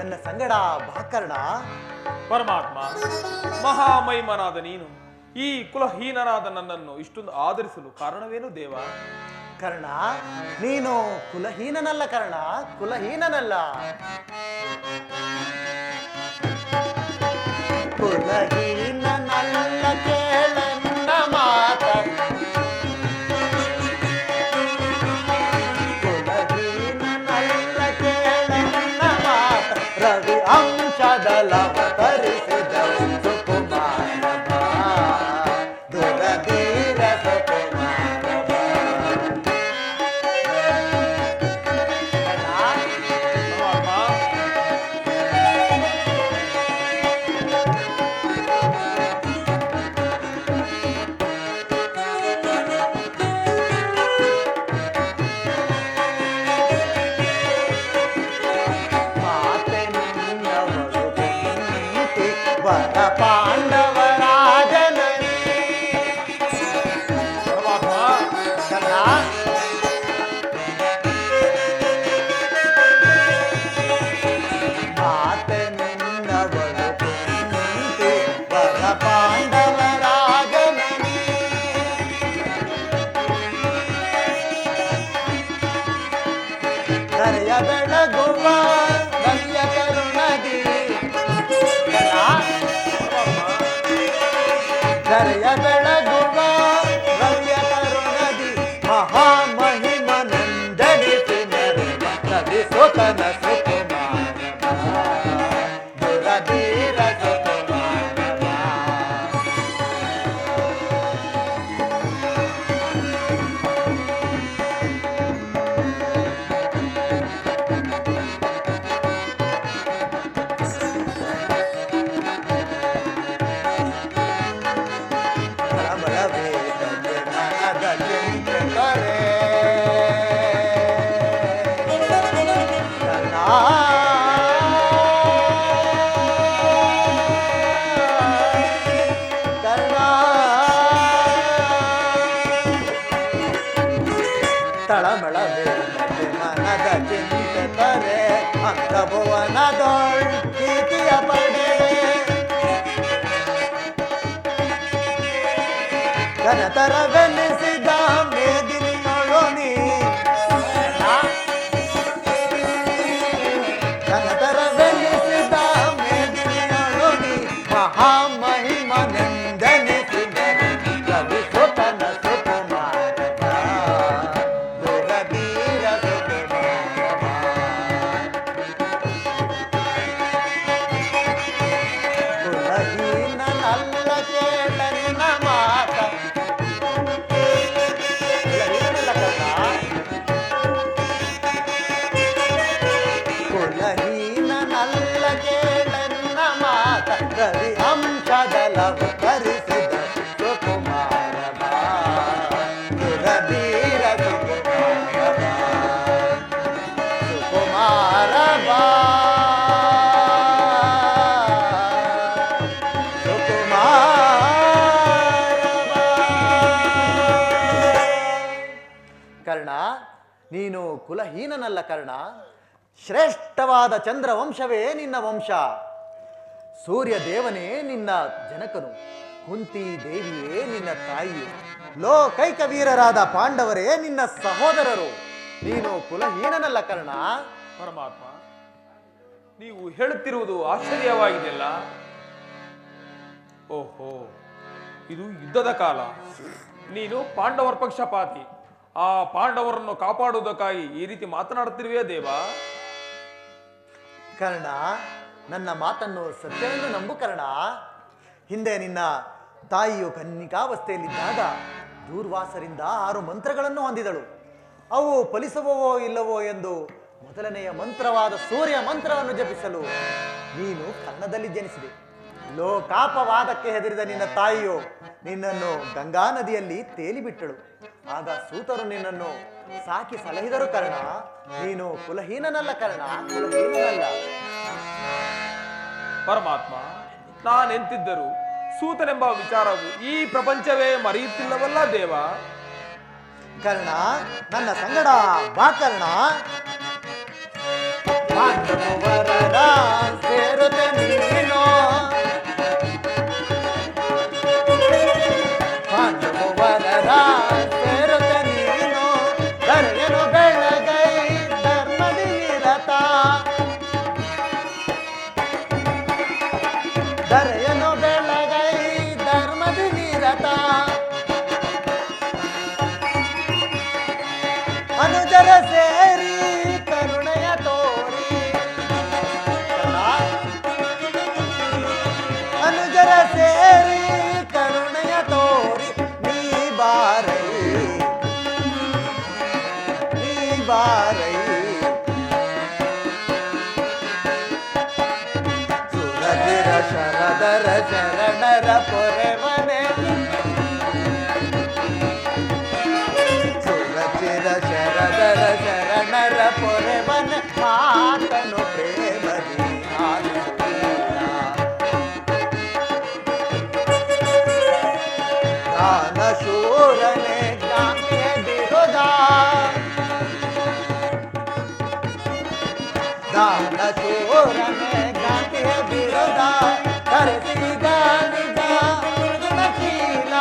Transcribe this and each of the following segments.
ನನ್ನ ಸಂಗಡ ಬಾಕರ್ಣ. ಪರಮಾತ್ಮ, ಮಹಾಮಹಿಮನಾದ ನೀನು ಈ ಕುಲಹೀನನಾದ ನನ್ನನ್ನು ಇಷ್ಟೊಂದು ಆದರಿಸಲು ಕಾರಣವೇನು ದೇವ? ಕರ್ಣ, ನೀನು ಕುಲಹೀನನಲ್ಲ ಕರ್ಣ, ಕುಲಹೀನನಲ್ಲ. ಕುಲಹೀನನಲ್ಲ ಕೇಳನ್ನ ಮಾತ, ಕುಲಹೀನನಲ್ಲ ಕೇಳನ್ನ ಮಾತ. ರವಿ ಅಂಶದಲವತರಿಸಿದ ಸುಕುಮಾರ ದುರಧೀರ ಸುಕುಮಾರ. ವರ ಪಾಂಡವರಾಜನನಿ. ಮಾತೆ ನಿನ್ನವಳು ಕುಂತಿ ವರ ಪಾಂಡವರಾಜನನಿ. ಕರೆಯ ಬೆಳಗುವ ನವ್ಯ ಕರುಣದಿ. ಕರೆಯ ಬೆಳಗುವ ನವ್ಯ ಕರುಣದಿ ಮಹಾಮಹಿಮ ನಂದನಿಸಿ ಮೆರೆವ ರವಿ ಸುತನ ಸುಕುಮಾರ ದುರಧೀರ ಸುಕುಮಾರ. ತಳಮಳವೇ ಮನದ ಚಿಂತೆ ತರೆ ಅಂಗಭುವನದೊಳ್ ಕೀರ್ತಿಯ ಪಡೆವೆ. ಘನತರವೆನಿಸಿದ ಮೇದಿನಿಯೊಳು ನೀ. ಘನತರವೆನಿಸಿದ ಮೇದಿನಿಯೊಳು ನೀ ಮಹಾಮಹಿಮ ನಂದನಿಸಿ ರವಿ ಸುತನ ಸುಕುಮಾರ ದುರಧೀರ ಸುಕುಮಾರ. ಕುಲಹೀನನಲ್ಲ ಕೇಳನ್ನ ಮಾತ. ಕುಲಹೀನನಲ್ಲ ಕೇಳನ್ನ ಮಾತ. ರವಿ ಅಂಶದಲವತರಿಸಿದ ಸುಕುಮಾರ ದುರಧೀರ ಸುಕುಮಾರ ಸುಕುಮಾರ ಕರ್ಣ, ನೀನು ಕುಲಹೀನನಲ್ಲ ಕರ್ಣ. ಶ್ರೇಷ್ಠವಾದ ಚಂದ್ರವಂಶವೇ ನಿನ್ನ ವಂಶ. ಸೂರ್ಯ ದೇವನೇ ನಿನ್ನ ಜನಕನು, ಕುಂತಿ ದೇವಿಯೇ ನಿನ್ನ ತಾಯಿಯು, ಲೋಕೈಕ ವೀರರಾದ ಪಾಂಡವರೇ ನಿನ್ನ ಸಹೋದರರು. ನೀನು ಕುಲಹೀನನಲ್ಲ ಕರ್ಣ. ಪರಮಾತ್ಮ, ನೀವು ಹೇಳುತ್ತಿರುವುದು ಆಶ್ಚರ್ಯವಾಗಿದೆಯಲ್ಲ. ಓಹೋ, ಇದು ಯುದ್ಧದ ಕಾಲ. ನೀನು ಪಾಂಡವರ ಪಕ್ಷಪಾತಿ. ಆ ಪಾಂಡವರನ್ನು ಕಾಪಾಡುವುದಕ್ಕಾಗಿ ಈ ರೀತಿ ಮಾತನಾಡುತ್ತಿರುವೆಯೇ ದೇವ? ಕರ್ಣ, ನನ್ನ ಮಾತನ್ನು ಸತ್ಯವೆಂದು ನಂಬು ಕರ್ಣ. ಹಿಂದೆ ನಿನ್ನ ತಾಯಿಯು ಕನ್ನಿಕಾವಸ್ಥೆಯಲ್ಲಿದ್ದಾಗ ದೂರ್ವಾಸರಿಂದ 6 ಮಂತ್ರಗಳನ್ನು ಹೊಂದಿದಳು. ಅವು ಫಲಿಸುವವೋ ಇಲ್ಲವೋ ಎಂದು ಮೊದಲನೆಯ ಮಂತ್ರವಾದ ಸೂರ್ಯ ಮಂತ್ರವನ್ನು ಜಪಿಸಲು ನೀನು ಕರ್ಣದಲ್ಲಿ ಜನಿಸಿದೆ. ಲೋಕಾಪವಾದಕ್ಕೆ ಹೆದರಿದ ನಿನ್ನ ತಾಯಿಯು ನಿನ್ನನ್ನು ಗಂಗಾ ನದಿಯಲ್ಲಿ ತೇಲಿಬಿಟ್ಟಳು. ಆಗ ಸೂತರು ನಿನ್ನನ್ನು ಸಾಕಿ ಸಲಹಿದರು ಕರ್ಣ. ನೀನು ಕುಲಹೀನನಲ್ಲ ಕರ್ಣ, ಕುಲಹೀನನಲ್ಲ. ಪರಮಾತ್ಮ, ನಾನೆಂತಿದ್ದರು ಸೂತನೆಂಬ ವಿಚಾರವು ಈ ಪ್ರಪಂಚವೇ ಮರೆಯುತ್ತಿಲ್ಲವಲ್ಲ ದೇವ? ಕರ್ಣ, ನನ್ನ ಸಂಗಡ ಬಾ ಕರ್ಣ. ಪಾಂಡವರ ಸೇರುತ್ತ ನೀನು ಪಾಂಡವರ ಸೇರುತ್ತ ನೀನು ಧರೆಯನು ಬೆಳಗೈ ಧರ್ಮದಿ ನಿರತ ಧರೆಯನು ಬೆಳಗೈ ಧರ್ಮದಿ ನಿರತ ಅನುಜರ ಸೇರಿ ಕರುಣೆಯ ತೋರಿ ಅನುಜರ ಸೇರಿ ಕರುಣೆಯ ತೋರಿ ನೀ ಬಾರೈ ನೀ ಬಾರೈ ಸುರದಿರ ಶರದರ ಶರಣರ ಪೊರೆವನೆ ಸುರಚಿರ ಶರದರ ಶರಣರ ಪೊರೆವನ ಮಾತನು ಪ್ರೇಮದಿ ದಾನ ಶೂರನೆ ಗಾಂಧಿಯ ವಿರೋಧ ದಾನ ಶೂರನೆ ಗಾಂಧಿಯ ವಿರೋಧ ಕರೆಸಿದ ನಿಜ ಗುಣಶೀಲ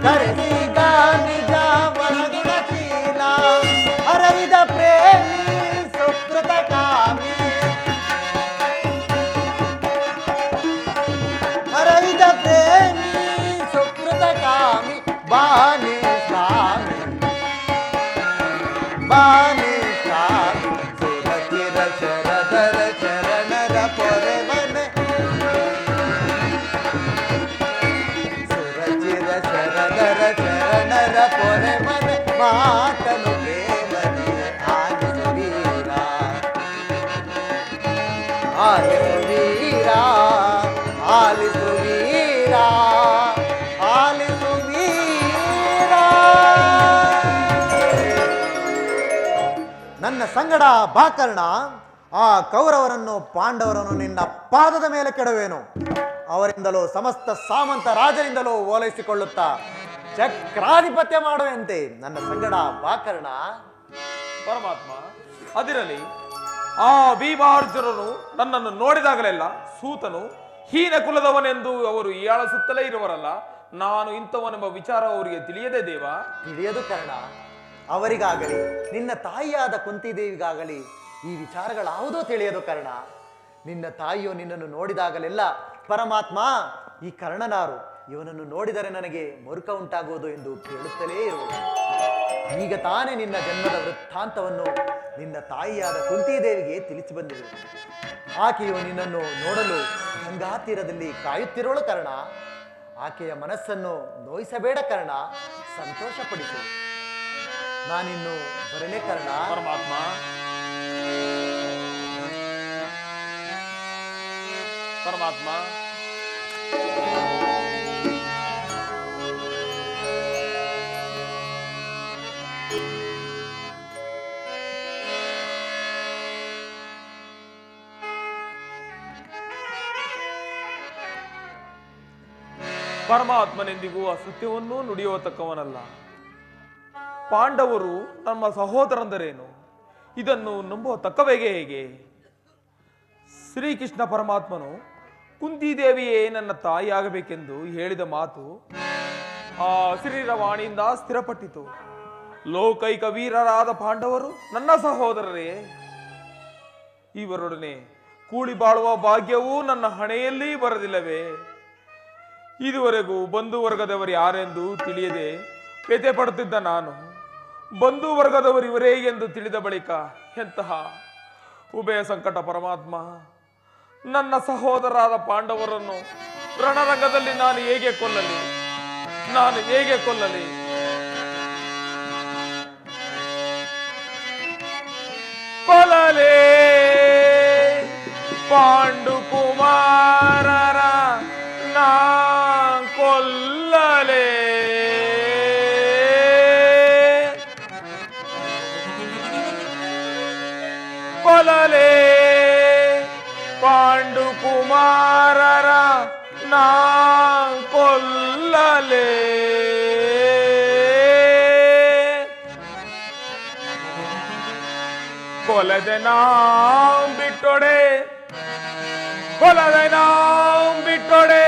ಕರೆಸಿದ ನಿಜ ಗುಣಶೀಲ ಹರವಿದ ಪ್ರೇಮಿ ಸುಕೃತ ಕಾಮಿ ಹರವಿದ ಪ್ರೇಮಿ ಸುಕೃತ ಕಾಮಿ ಬಾನಿ ಸ್ವಾಮಿ ಬಾನಿ ಸ್ವಾಮಿ ಸುರಚಿರ ಶರದರ ಶರಣರ ಪೊರೆವನೆ ಸುರಚಿರ ಶರದರ ಶರಣರ ಪೊರೆವನೆ ಮಾತನು ಪ್ರೇಮದಿ ಆಲಿಸು ವೀರ ಆಲಿಸು ವೀರ ಆಲಿಸು ವೀರ ಆಲಿಸು ವೀರ ನನ್ನ ಸಂಗಡ ಬಾಕರ್ಣ ಆ ಕೌರವರನ್ನು ಪಾಂಡವರನ್ನು ನಿನ್ನ ಪಾದದ ಮೇಲೆ ಕೆಡವೇನು ಅವರಿಂದಲೂ ಸಮಸ್ತ ಸಾಮಂತ ರಾಜರಿಂದಲೂ ಓಲೈಸಿಕೊಳ್ಳುತ್ತಾ ಚಕ್ರಾಧಿಪತ್ಯ ಮಾಡುವಂತೆ ನನ್ನ ಸಂಗಡ ಬಾಕರ್ಣ ಪರಮಾತ್ಮ ಅದಿರಲಿ. ಆ ಭೀಮಾರ್ಜುನನು ನನ್ನನ್ನು ನೋಡಿದಾಗಲೆಲ್ಲ ಸೂತನು ಹೀನ ಕುಲದವನೆಂದು ಅವರು ಹೀಯಾಳಿಸುತ್ತಲೇ ಇರುವರಲ್ಲ, ನಾನು ಇಂಥವನೆಂಬ ವಿಚಾರ ಅವರಿಗೆ ತಿಳಿಯದೇ ದೇವ? ತಿಳಿಯದು ಕರ್ಣ. ಅವರಿಗಾಗಲಿ ನಿನ್ನ ತಾಯಿಯಾದ ಕುಂತಿದೇವಿಗಾಗಲಿ ಈ ವಿಚಾರಗಳಾವುದೋ ತಿಳಿಯದು ಕರ್ಣ. ನಿನ್ನ ತಾಯಿಯು ನಿನ್ನನ್ನು ನೋಡಿದಾಗಲೆಲ್ಲ ಪರಮಾತ್ಮ ಈ ಕರ್ಣನಾರು, ಇವನನ್ನು ನೋಡಿದರೆ ನನಗೆ ಮರುಕ ಉಂಟಾಗುವುದು ಎಂದು ಕೇಳುತ್ತಲೇ ಇರುವುದು. ಈಗ ತಾನೇ ನಿನ್ನ ಜನ್ಮದ ವೃತ್ತಾಂತವನ್ನು ನಿನ್ನ ತಾಯಿಯಾದ ಕುಂತಿದೇವಿಗೆ ತಿಳಿಸಿ ಬಂದಿದೆ. ಆಕೆಯು ನಿನ್ನನ್ನು ನೋಡಲು ಗಂಗಾ ತೀರದಲ್ಲಿ ಕಾಯುತ್ತಿರೋಳು ಕರ್ಣ. ಆಕೆಯ ಮನಸ್ಸನ್ನು ನೋಯಿಸಬೇಡ ಕರ್ಣ, ಸಂತೋಷಪಡಿಸು. ನಾನಿನ್ನು ಬರಲೇ ಕರ್ಣ. ಪರಮಾತ್ಮ ಪರಮಾತ್ಮ ಪರಮಾತ್ಮನೆಂದಿಗೂ ಅಸತ್ಯವನ್ನೂ ನುಡಿಯತಕ್ಕವನಲ್ಲ. ಪಾಂಡವರು ನಮ್ಮ ಸಹೋದರಂದರೇನು? ಇದನ್ನು ನಂಬುವ ತಕ್ಕವೇಗೆ ಹೇಗೆ? ಶ್ರೀಕೃಷ್ಣ ಪರಮಾತ್ಮನು ಕುಂತಿದೇವಿಯೇ ನನ್ನ ತಾಯಿಯಾಗಬೇಕೆಂದು ಹೇಳಿದ ಮಾತು ಆ ಶರೀರವಾಣಿಯಿಂದ ಸ್ಥಿರಪಟ್ಟಿತು. ಲೋಕೈಕ ವೀರರಾದ ಪಾಂಡವರು ನನ್ನ ಸಹೋದರರೇ. ಇವರೊಡನೆ ಕೂಡಿ ಬಾಳುವ ಭಾಗ್ಯವೂ ನನ್ನ ಹಣೆಯಲ್ಲಿ ಬರದಿಲ್ಲವೇ? ಇದುವರೆಗೂ ಬಂಧು ವರ್ಗದವರು ಯಾರೆಂದು ತಿಳಿಯದೆ ವ್ಯಥೆ ಪಡುತ್ತಿದ್ದ ನಾನು ಬಂಧು ವರ್ಗದವರು ಇವರೇ ಎಂದು ತಿಳಿದ ಬಳಿಕ ಎಂತಹ ಉಭಯ ಸಂಕಟ ಪರಮಾತ್ಮ! ನನ್ನ ಸಹೋದರಾದ ಪಾಂಡವರನ್ನು ರಣರಂಗದಲ್ಲಿ ನಾನು ಹೇಗೆ ಕೊಲ್ಲಲಿ? ಕೊಲ್ಲಲೇ ಪಾಂಡು ಕುಮಾರರ ನಾ ಕೊಲ್ಲಲೇ? ಕೊಲ್ಲಲೇ ಪಾಂಡು ಕುಮಾರರ ನಾ ಕೊಲ್ಲಲೇ? ಕೊಲದೆ ನಾಂ ಬಿಟ್ಟೊಡೆ ಕೊಲದೆ ನಾಂ ಬಿಟ್ಟೊಡೆ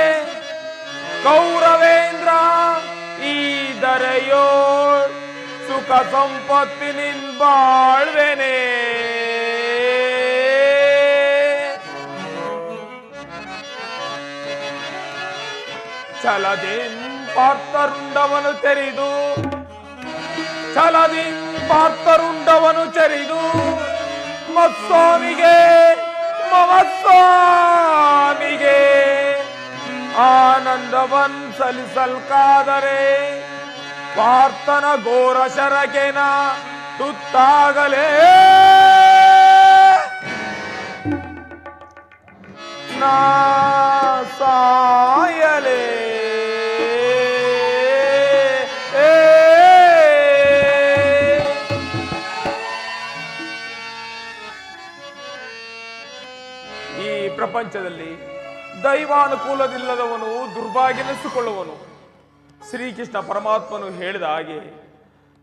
ಕೌರವೇಂದ್ರ ಈ ದರೆಯೋ ಸುಖ ಸಂಪತ್ತಿನಿಂದ ಬಾಳ್ವೆನೆ ಛಲದಿಂ ಪಾರ್ಥರುಂಡವನು ತೆರೆದು ಛಲದಿಂ ಪಾರ್ಥರುಂಡವನು ಚೆರಿದು ಮತ್ಸ್ವಾಮಿಗೆ ಮಮಸ್ವಾಮಿಗೆ ಆನಂದವನ್ ಸಲ್ಲಿಸಲ್ಕಾದರೆ ಪಾರ್ಥನ ಘೋರ ಶರಕೆನ ತುತ್ತಾಗಲೇ ನಾ ಸಾಯಲೇ ಈ ಪ್ರಪಂಚದಲ್ಲಿ ದೈವಾನುಕೂಲವಿಲ್ಲದವನು ದುರ್ಭಾಗ್ಯನೆನಿಸಿಕೊಳ್ಳುವನು. ಶ್ರೀಕೃಷ್ಣ ಪರಮಾತ್ಮನು ಹೇಳಿದ ಹಾಗೆ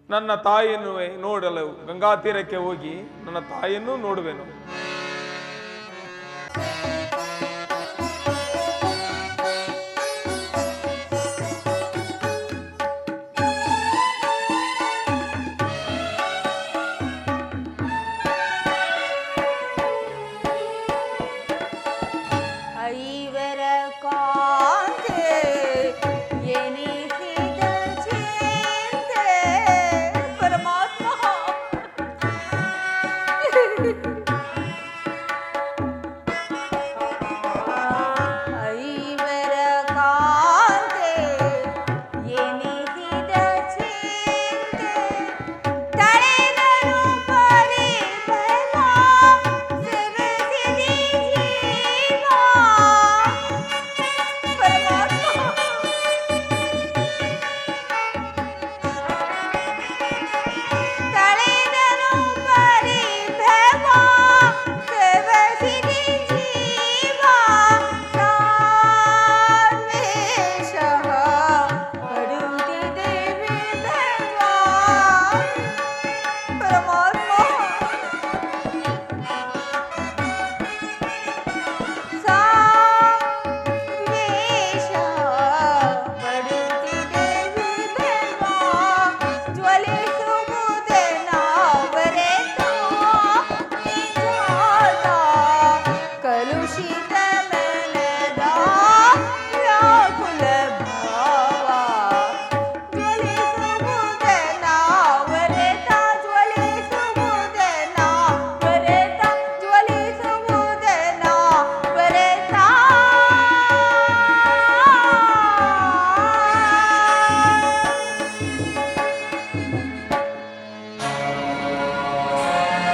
ನನ್ನ ತಾಯಿಯನ್ನು ನೋಡಲು ಗಂಗಾ ತೀರಕ್ಕೆ ಹೋಗಿ ನನ್ನ ತಾಯಿಯನ್ನು ನೋಡುವೆನು.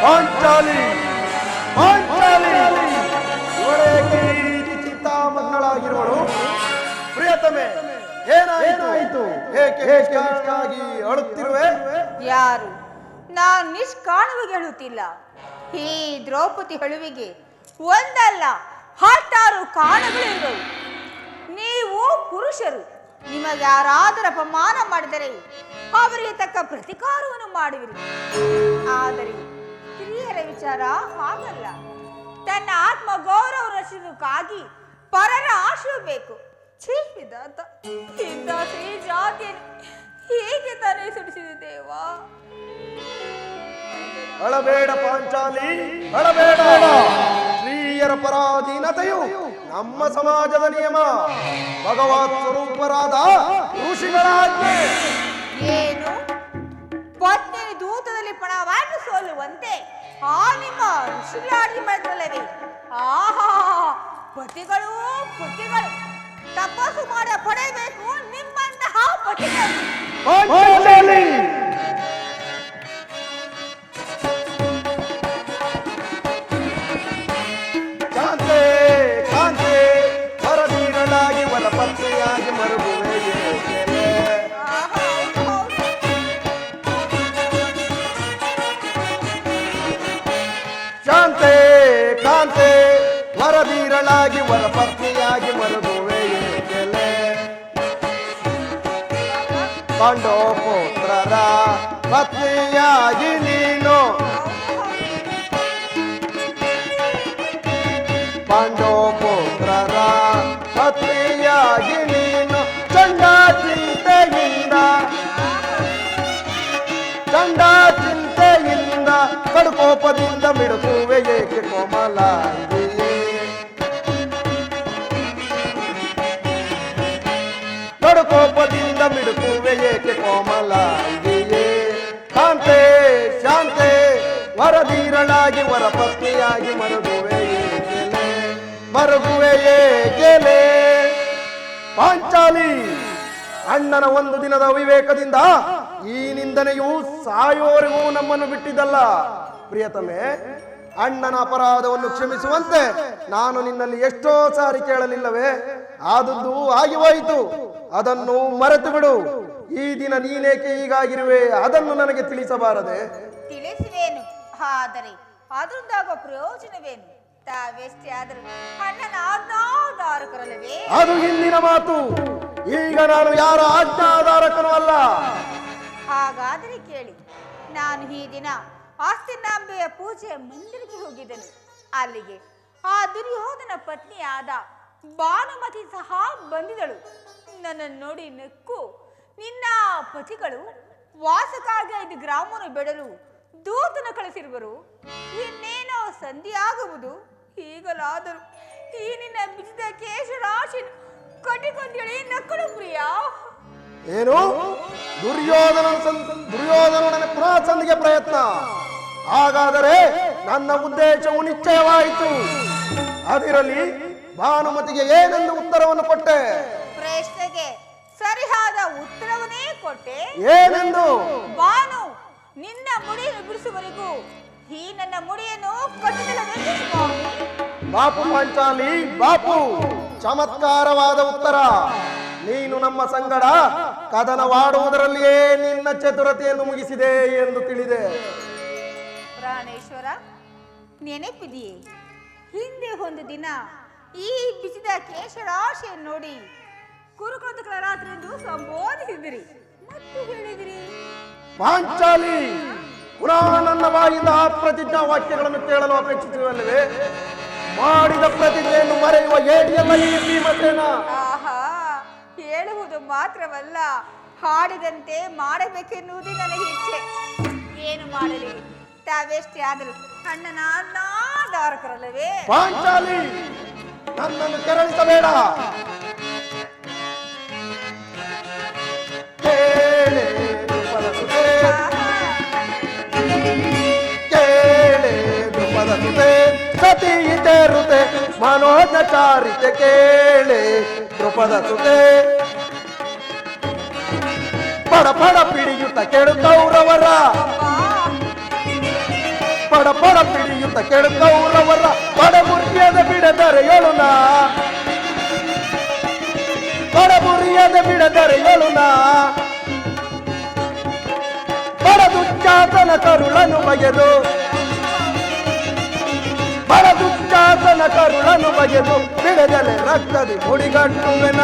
ಪಾಂಚಾಲಿ ಪಾಂಚಾಲಿ ಇವಳೇಕೆ ಈ ರೀತಿ ಚಿಂತಾಮಗ್ನಳಾಗಿರುವಳು? ಪ್ರಿಯತಮೆ, ಏನಾಯಿತು? ಏಕೆ ನಿಷ್ಕಾರಣವಾಗಿ ಅಳುತ್ತಿರುವೆ? ಯಾರು? ನಾನು ನಿಷ್ಕಾರಣವಾಗಿ ಹೇಳುತ್ತಿಲ್ಲ. ಈ ದ್ರೌಪದಿ ಹೇಳುವಿಗೆ ಒಂದಲ್ಲ 16 ಕಾರಣಗಳಿರುವವು. ನೀವು ಪುರುಷರು, ನಿಮಗೆ ಯಾರಾದರೂ ಅಪಮಾನ ಮಾಡಿದರೆ ಅವರಿಗೆ ತಕ್ಕ ಪ್ರತಿಕಾರವನ್ನು ಮಾಡುವಿರಿ. ಆದರೆ ಸ್ತ್ರೀಯರ ವಿಚಾರ ಹಾಗಲ್ಲ. ತನ್ನ ಆತ್ಮ ಗೌರವ ರಕ್ಷಣಕ್ಕಾಗಿ ಪರರ ಆಶ್ರಯ ಬೇಕು. ಇಂಥ ಶ್ರೀ ಜಾತಿಯನ್ನು ಹೇಗೆ ತಾನೇ ಸುಡಿಸಿದೆ ದೇವಾ? ಅಳಬೇಡ ಪಾಂಚಾಲಿ, ಅಳಬೇಡ. ಸ್ತ್ರೀಯರ ಪರಾಧೀನತೆಯು ನಮ್ಮ ಸಮಾಜದ ನಿಯಮ. ಭಗವತ್ ಸ್ವರೂಪರಾದ ಋಷಿಗಳ ಆಜ್ಞೆ. ಏನು? ಪತ್ನಿ ದೂತದಲ್ಲಿ ಪಣವನ್ನು ಸೋಲುವಂತೆ ಆ ನಿಮ್ಮ ಋಷಿಗಳಾಗಿ ಮಾಡಿದ್ರಲ್ಲವೇ? ಆಹಾ, ಪತಿಗಳು ತಪಸ್ಸು ಮಾಡಿ ಪಡೆಯಬೇಕು ನಿಮ್ಮಂತಹ ಪತಿಗಳು. ಕಾಂತೆ ಕಾಂತೆ ಹೊರಬೀರಲಾಗಿ ವರಪತ್ನಿಯಾಗಿ ಮರುಗುವೆ ಏಕೆ? ಶಾಂತೆ ಕಾಂತೆ ವರಬೀರಲಾಗಿ ವರಪತ್ನಿಯಾಗಿ ಮರುಗುವೆ ಏಕೆಲೆ? ಕಂಡೋ ಪುತ್ರರ ಪತ್ನಿಯಾಗಿ ನೀನು ಪಾಂಡವಪುತ್ರರ ಪತ್ನಿಯಾಗಿ ನೀನು ಚಂಡ ಚಿಂತೆಯಿಂದ ಕಡುಕೋಪದಿಂದ ಮಿಡುಕುವೆ ಏಕೆ ಕೋಮಲಾಂಗಿಯೇ ಕಡುಕೋಪದಿಂದ ಮಿಡುಕುವೆ ಏಕೆ ಕೋಮಲಾಂಗಿಯೇ ಕಾಂತೆ ಶಾಂತೆ ವರದೀರಳಾಗಿ ವರ ಪತ್ನಿಯಾಗಿ ಮರುಗುವೆ ಏಕೆಲೆ ಪಾಂಚಾಲಿ ಅಣ್ಣನ ಒಂದು ದಿನದ ಅವಿವೇಕದಿಂದ ಈ ನಿಂದನೆಯು ಸಾಯೋರಿಗೂ ನಮ್ಮನ್ನು ಬಿಟ್ಟಿದ್ದಲ್ಲ. ಪ್ರಿಯತಮೆ, ಅಣ್ಣನ ಅಪರಾಧವನ್ನು ಕ್ಷಮಿಸುವಂತೆ ನಾನು ನಿನ್ನಲ್ಲಿ ಎಷ್ಟೋ ಸಾರಿ ಕೇಳಲಿಲ್ಲವೇ? ಆದದ್ದು ಆಗಿ ಹೋಯಿತು, ಅದನ್ನು ಮರೆತು ಬಿಡು. ಈ ದಿನ ನೀನೇಕೆ ಹೀಗಾಗಿರುವೆ ಅದನ್ನು ನನಗೆ ತಿಳಿಸಬಾರದೆ? ತಿಳಿಸುವೇನು, ಆದರೆ ಅದರಿಂದಾಗುವ ಪ್ರಯೋಜನವೇನು? ತಾವೆಷ್ಟೇ ಆದರೂ ಅಣ್ಣನ ಆಜ್ಞಾಧಾರಕರಲ್ಲವೇ? ಅದು ಹಿಂದಿನ ಮಾತು. ಈಗ ನಾನು ಯಾರ ಆಜ್ಞಾಧಾರಕನೂ ಅಲ್ಲ. ಹಾಗಾದರೆ ಕೇಳಿ, ನಾನು ಈ ದಿನ ಆಸ್ತಿನಾಂಬೆಯ ಪೂಜೆ ಮಂದಿರಕ್ಕೆ ಹೋಗಿದ್ದನು. ಅಲ್ಲಿಗೆ ಆ ದುರ್ಯೋಧನ ಪತ್ನಿಯಾದ ಭಾನುಮತಿ ಸಹ ಬಂದಿದಳು. ನನ್ನನ್ನು ನೋಡಿ ನಕ್ಕು, ನಿನ್ನ ಪತಿಗಳು ವಾಸಕ್ಕಾಗಿ 5 ಗ್ರಾಮವನ್ನು ಬೆಡಲು ದೂತನ ಕಳಿಸಿರುವರು, ಇನ್ನೇನೋ ಸಂಧಿಯಾಗುವುದು. ಈಗಲಾದರೂ ಈ ನಿನ್ನ ಬಿಸಿದ ಕೇಶರಾಶಿ ಕಟ್ಟಿಕೊಂಡೇಳಿ ನಕ್ಕಳು ಪ್ರಿಯ. ಏನು ದುರ್ಯೋಧನನ ಪುನಃ ಸಂಧಿಗೆ ಪ್ರಯತ್ನ? ಹಾಗಾದರೆ ನನ್ನ ಉದ್ದೇಶವು ನಿಶ್ಚಯವಾಯಿತು. ಅದಿರಲಿ, ಭಾನುಮತಿಗೆ ಏನೆಂದು ಉತ್ತರವನ್ನು ಕೊಟ್ಟೆ? ಪ್ರಶ್ನೆಗೆ ಸರಿಯಾದ ಉತ್ತರವನ್ನೇ ಕೊಟ್ಟೆ. ಏನೆಂದು? ಭಾನು, ನಿನ್ನ ಮುಡಿಯನ್ನು ಬಿಡಿಸುವವರೆಗೂ ಈ ನನ್ನ ಮುಡಿಯನ್ನು ಕಟ್ಟುತ್ತಲೇ ಸ್ವಾಮಿ. ಬಾಪು ಪಾಂಚಾಲಿ, ಬಾಪು, ಚಮತ್ಕಾರವಾದ ಉತ್ತರ. ನೀನು ನಮ್ಮ ಸಂಗಡ ಕದನವಾಡುವುದರಲ್ಲಿಯೇ ನಿನ್ನ ಚತುರತೆಯನ್ನು ಮುಗಿಸಿದೆ ಎಂದು ತಿಳಿದೆ. ಪ್ರಾಣೇಶ್ವರ, ನೆನಪಿದೆಯೇ? ಹಿಂದೆ ಒಂದು ದಿನ ಈ ಬಿಸಿದ ಕೇಶರಾಶಿಯನ್ನು ನೋಡಿ ಕುರುಕುಲಗಳ ರಾತ್ರಿ ಎಂದು ಸಂಬೋಧಿಸಿದಿರಿ ಮತ್ತು ಹೇಳಿದಿರಿ. ಪಾಂಚಾಲಿ, ಪುನಃ ನನ್ನ ಬಾಯಿಂದ ಪ್ರತಿಜ್ಞಾ ವಾಕ್ಯಗಳನ್ನು ಕೇಳಲು ಅಪೇಕ್ಷಿಸುವಲ್ಲವೇ? ಮಾಡಿದ ಪ್ರತಿಜ್ಞೆಯನ್ನು ಮರೆಯುವ ಏಡಿಯಲ್ಲ ಈ ಭೀಮಸೇನ. ಆಹಾ, ಹೇಳುವುದು ಮಾತ್ರವಲ್ಲ, ಹಾಡಿದಂತೆ ಮಾಡಬೇಕೆನ್ನುವುದೇ ನನಗೆ ಇಚ್ಛೆ. ಏನು ಮಾಡಲಿ, ತಾವೆಷ್ಟೇ ಆದರೂ ಅಣ್ಣನ ಆಜ್ಞಾಧಾರಕರಲ್ಲವೇ? ಪಾಂಚಾಲಿ, ನನ್ನನ್ನು ಕೆರಳಿಸಬೇಡ. ಕೇಳೆ ದ್ರುಪದ ಸುತೆ, ಕೇಳೆ ದ್ರುಪದ ಸುತೆ, ಸತೀತೆ ಋತೆ ಮನೋಜ ಚಾರಿತೆ, ಕೇಳೆ ದ್ರುಪದ ಸುತೆ. ಪಡ ಪಡ ಪಿಡಿಯುತ್ತ ಕೆಡು ಕೌರವರ, ಪಡ ಪಡ ಪಿಡಿಯುತ್ತ ಕೆಡು ಕೌರವರ, ಪಡಬುರಿಯದ ಬಿಡದರೆಯೊಳುನ, ಪಡಬುರಿಯದ ಬಿಡದರೆಯೊಳುನ, ಪಡದುಚ್ಚಾತನ ಕರುಳನು ಬಗೆದು, ಪಡದುಚ್ಚಾತನ ಕರುಳನು ಬಗೆದು, ಬಿಡದಲೆ ರಕ್ತದಿ ಮುಡಿಗಟ್ಟುವೆನ,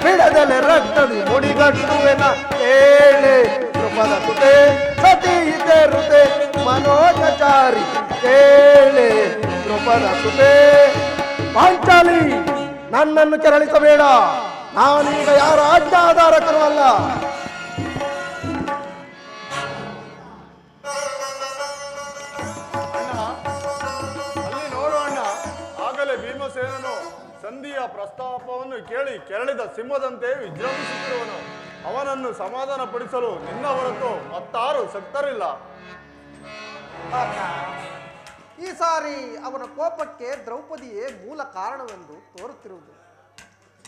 ಬಿಡದಲೆ ರಕ್ತದಿ ಮುಡಿಗಟ್ಟುವೆನ. ಏಳೆ ದ್ರುಪದ ಸುತೆ, ಸತೀತೆ ಋತೆ ಮನೋಜಚಾರಿ, ಕೇಳೆ ದ್ರುಪದ ಸುತೆ. ಪಾಂಚಾಲಿ, ನನ್ನನ್ನು ಕೆರಳಿಸಬೇಡ. ನಾನೀಗ ಯಾರ ಆಜ್ಞಾಧಾರಕರು ಅಲ್ಲ. ಅಲ್ಲಿ ನೋಡೋಣ. ಆಗಲೇ ಭೀಮಸೇನನು ಸಂಧಿಯ ಪ್ರಸ್ತಾಪವನ್ನು ಕೇಳಿ ಕೆರಳಿದ ಸಿಂಹದಂತೆ ವಿಜೃಂಭಿಸುತ್ತಿರುವನು. ಅವನನ್ನು ಸಮಾಧಾನ ಪಡಿಸಲು ನಿನ್ನ ಹೊರತು ಮತ್ತಾರು ಶಕ್ತರಿಲ್ಲ. ಈ ಸಾರಿ ಅವನ ಕೋಪಕ್ಕೆ ದ್ರೌಪದಿಯೇ ಮೂಲ ಕಾರಣವೆಂದು ತೋರುತ್ತಿರುವುದು.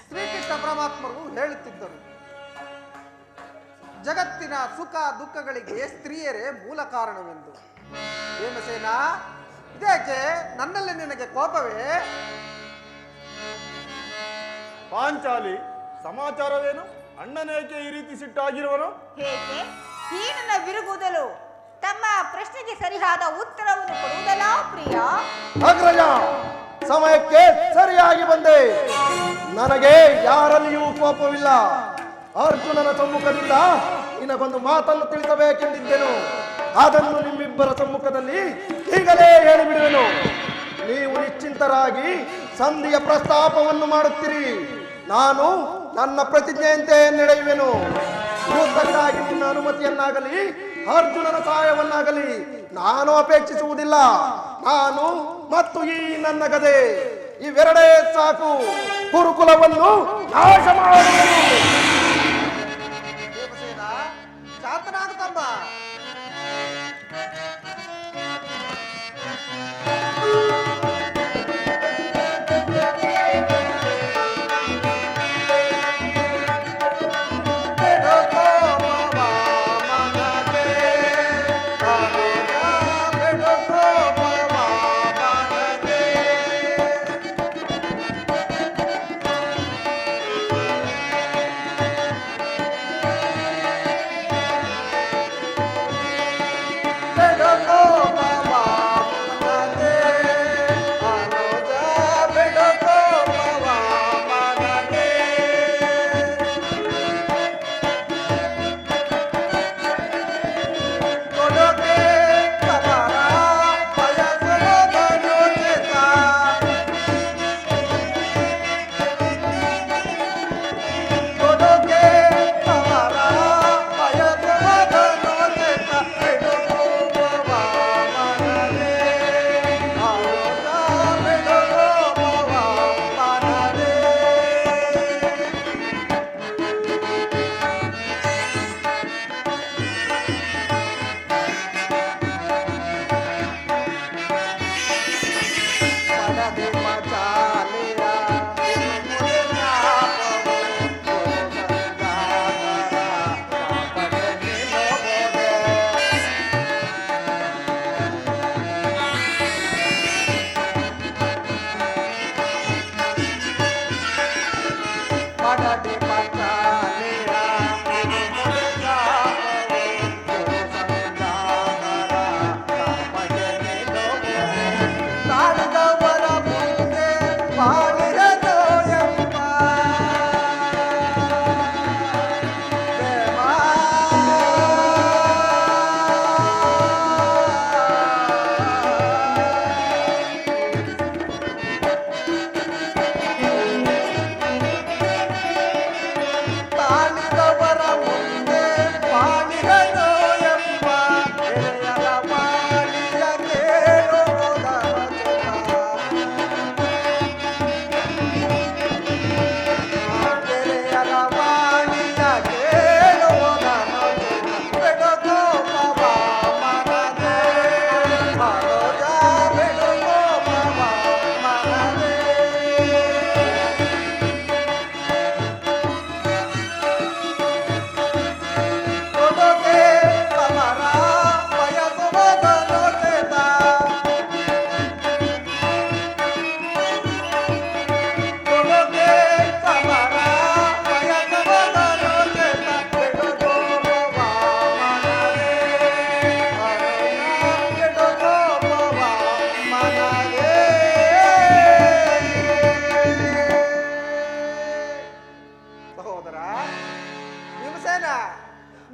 ಶ್ರೀಕೃಷ್ಣ ಪರಮಾತ್ಮರು ಹೇಳುತ್ತಿದ್ದರು, ಜಗತ್ತಿನ ಸುಖ ದುಃಖಗಳಿಗೆ ಸ್ತ್ರೀಯರೇ ಮೂಲ ಕಾರಣವೆಂದು. ಭೀಮಸೇನ, ಇದೇಕೆ ನನ್ನಲ್ಲಿ ನಿನಗೆ ಕೋಪವೇ? ಪಾಂಚಾಲಿ, ಸಮಾಚಾರವೇನು? ಅಣ್ಣನೇಕೆ ಈ ರೀತಿ ಸಿಟ್ಟಾಗಿರುವನು? ಹೇಗೆ ಈ ನನ್ನ ಬಿರುಗುದಲು ತಮ್ಮ ಪ್ರಶ್ನೆಗೆ ಸರಿಯಾದ ಉತ್ತರವನ್ನು ಕೊಡುವುದಲ್ಲ ಪ್ರಿಯ? ಅಗ್ರಜ, ಸಮಯಕ್ಕೆ ಸರಿಯಾಗಿ ಬಂದೆ. ನನಗೆ ಯಾರಲ್ಲಿಯೂ ಕೋಪವಿಲ್ಲ. ಅರ್ಜುನನ ಸಮ್ಮುಖದಿಂದ ನಿನಗೊಂದು ಮಾತನ್ನು ತಿಳಿಸಬೇಕೆಂದಿದ್ದೆನು. ಅದನ್ನು ನಿಮ್ಮಿಬ್ಬರ ಸಮ್ಮುಖದಲ್ಲಿ ಈಗಲೇ ಹೇಳಿಬಿಡುವೆನು. ನೀವು ನಿಶ್ಚಿಂತರಾಗಿ ಸಂಧಿಯ ಪ್ರಸ್ತಾಪವನ್ನು ಮಾಡುತ್ತೀರಿ. ನಾನು ನನ್ನ ಪ್ರತಿಜ್ಞೆಯಂತೆ ನಡೆಯುವೆನು. ಯುದ್ಧಕ್ಕಾಗಿ ನಿನ್ನ ಅನುಮತಿಯನ್ನಾಗಲಿ ಅರ್ಜುನನ ಸಹಾಯವನ್ನಾಗಲಿ ನಾನು ಅಪೇಕ್ಷಿಸುವುದಿಲ್ಲ. ನಾನು ಮತ್ತು ಈ ನನ್ನ ಗದೆ ಇವೆರಡೇ ಸಾಕು ಕುರುಕುಲವನ್ನು ನಾಶ ಮಾಡುವೆನು. ಭೀಮಸೇನ ಶಾಂತನಾಗುತ್ತಮ್ಮ.